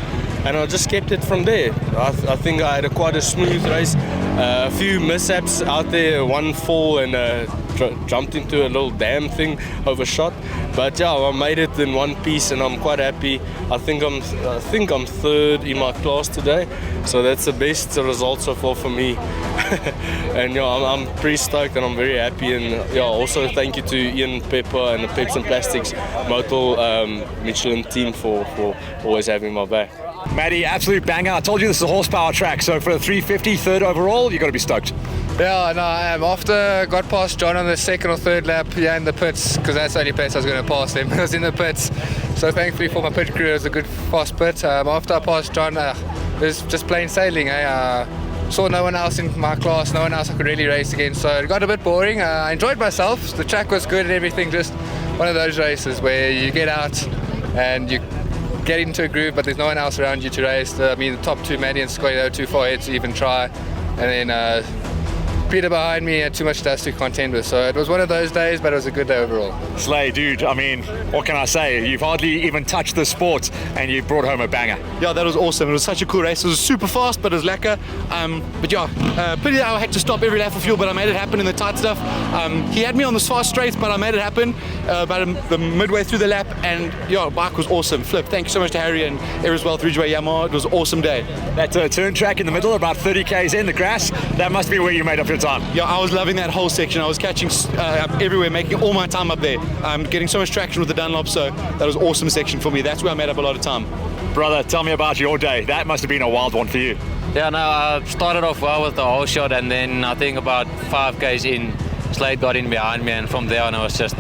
And I just kept it from there. I think I had quite a smooth race. A few mishaps out there, one fall and jumped into a little dam thing, overshot. But yeah, I made it in one piece and I'm quite happy. I think I'm third in my class today, so that's the best result so far for me. And yeah, I'm pretty stoked and I'm very happy. And yeah, also thank you to Ian Pepper and the Peps and Plastics Motul Michelin team for always having my back. Matty, absolute banger. I told you this is a horsepower track, so for the 350, third overall, you've got to be stoked. Yeah, no, I am. After I got past John on the second or third lap, in the pits, because that's the only place I was going to pass him. I was in the pits. So thankfully for my pit crew, it was a good fast pit. After I passed John, it was just plain sailing. Saw no one else in my class, no one else I could really race against, so it got a bit boring. I enjoyed myself. The track was good and everything, just one of those races where you get out and you get into a groove, but there's no one else around you to race. The top two, Maddie and Scotty, they were too far ahead to even try. And then Peter behind me had too much dust to contend with. So it was one of those days, but it was a good day overall. Slay, dude, I mean, what can I say? You've hardly even touched the sport and you brought home a banger. Yeah, that was awesome. It was such a cool race. It was super fast, but it was lekker. But yeah, pity that I had to stop every lap for fuel, but I made it happen in the tight stuff. He had me on the fast straights, but I made it happen about the midway through the lap, and yeah, bike was awesome. Flip, thank you so much to Harry and Eriswealth Ridgeway Yamaha. It was an awesome day. That turn track in the middle, about 30 k's in the grass, that must be where you made up your time. Yeah, I was loving that whole section. I was catching everywhere, making all my time up there. Getting so much traction with the Dunlop, so that was an awesome section for me. That's where I made up a lot of time. Brother, tell me about your day. That must have been a wild one for you. Yeah, no, I started off well with the whole shot, and then I think about 5 k's in, Slade got in behind me, and from there on I was just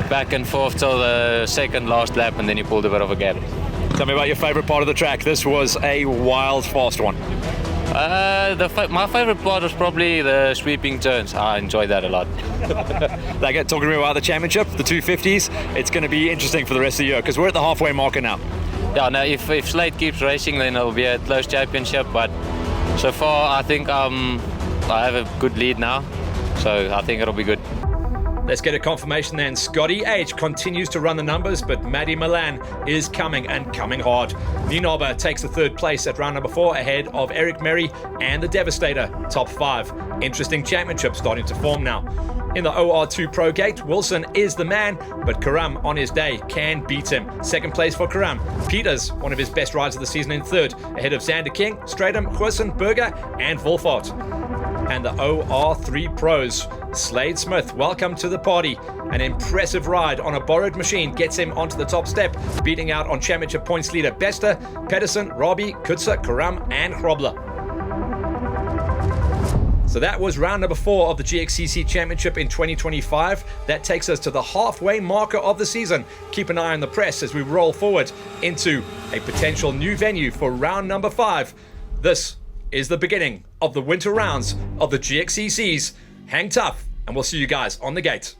back and forth till the second last lap, and then he pulled a bit of a gap. Tell me about your favourite part of the track. This was a wild, fast one. My favourite part was probably the sweeping turns. I enjoyed that a lot. Talking to me about the championship, the 250s. It's going to be interesting for the rest of the year because we're at the halfway marker now. Yeah, no, if Slade keeps racing, then it'll be a close championship. But so far, I think I have a good lead now, so I think it'll be good. Let's get a confirmation then. Scotty H continues to run the numbers, but Maddie Milan is coming and coming hard. Ninoba takes the third place at round number 4 ahead of Eric Merry and the Devastator, top 5. Interesting championship starting to form now. In the OR2 Pro Gate, Wilson is the man, but Karam on his day can beat him. Second place for Karam. Peters, one of his best rides of the season, in third, ahead of Xander King, Stratham, Huissen, Berger, and Wolfart. And the OR3 Pros. Slade Smith, welcome to the party. An impressive ride on a borrowed machine gets him onto the top step, beating out on championship points leader Bester, Pedersen, Robbie, Kutzer, Karam, and Hrobler. So that was round number 4 of the GXCC Championship in 2025. That takes us to the halfway marker of the season. Keep an eye on the press as we roll forward into a potential new venue for round number 5. This is the beginning of the winter rounds of the GXCCs. Hang tough, and we'll see you guys on the gate.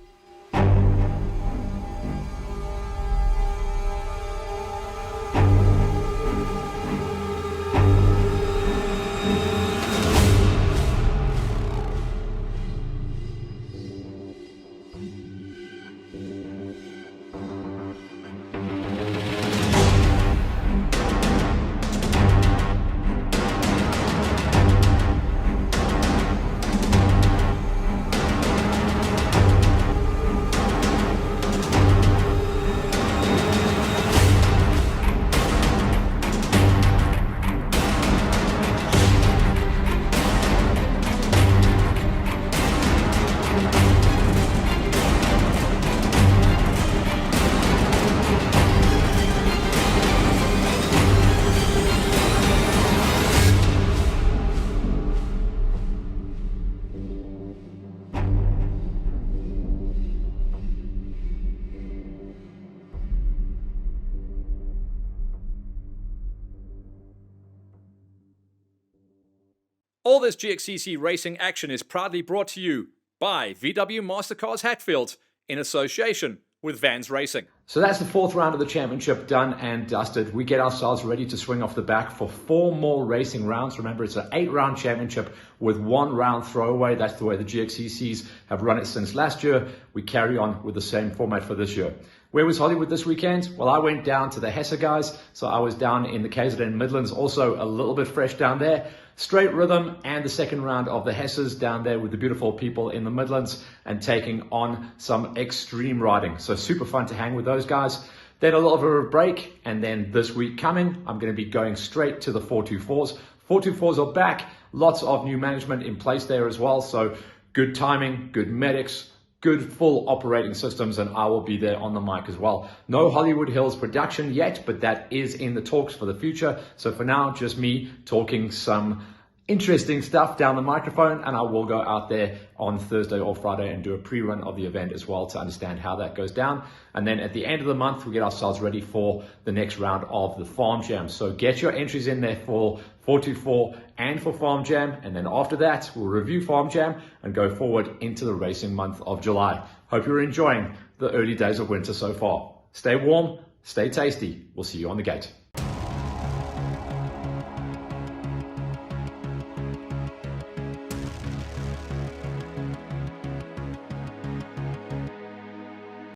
All this GXCC racing action is proudly brought to you by VW Mastercars Hatfield in association with Vans Racing. So that's the fourth round of the championship done and dusted. We get ourselves ready to swing off the back for 4 more racing rounds. Remember, it's an 8-round championship with 1 round throwaway. That's the way the GXCCs have run it since last year. We carry on with the same format for this year. Where was Hollywood this weekend? Well, I went down to the Hesse guys. So I was down in the KZN Midlands, also a little bit fresh down there. Straight rhythm and the second round of the Hesses down there with the beautiful people in the Midlands and taking on some extreme riding. So super fun to hang with those guys. Then a little bit of a break, and then this week coming, I'm going to be going straight to the 424s. 424s are back. Lots of new management in place there as well. So good timing, good medics, good full operating systems, and I will be there on the mic as well. No Hollywood Hills production yet, but that is in the talks for the future. So for now, just me talking some interesting stuff down the microphone, and I will go out there on Thursday or Friday and do a pre-run of the event as well to understand how that goes down. And then at the end of the month, we get ourselves ready for the next round of the Farm Jam. So get your entries in there for 424 and for Farm Jam. And then after that, we'll review Farm Jam and go forward into the racing month of July. Hope you're enjoying the early days of winter so far. Stay warm, stay tasty. We'll see you on the gate.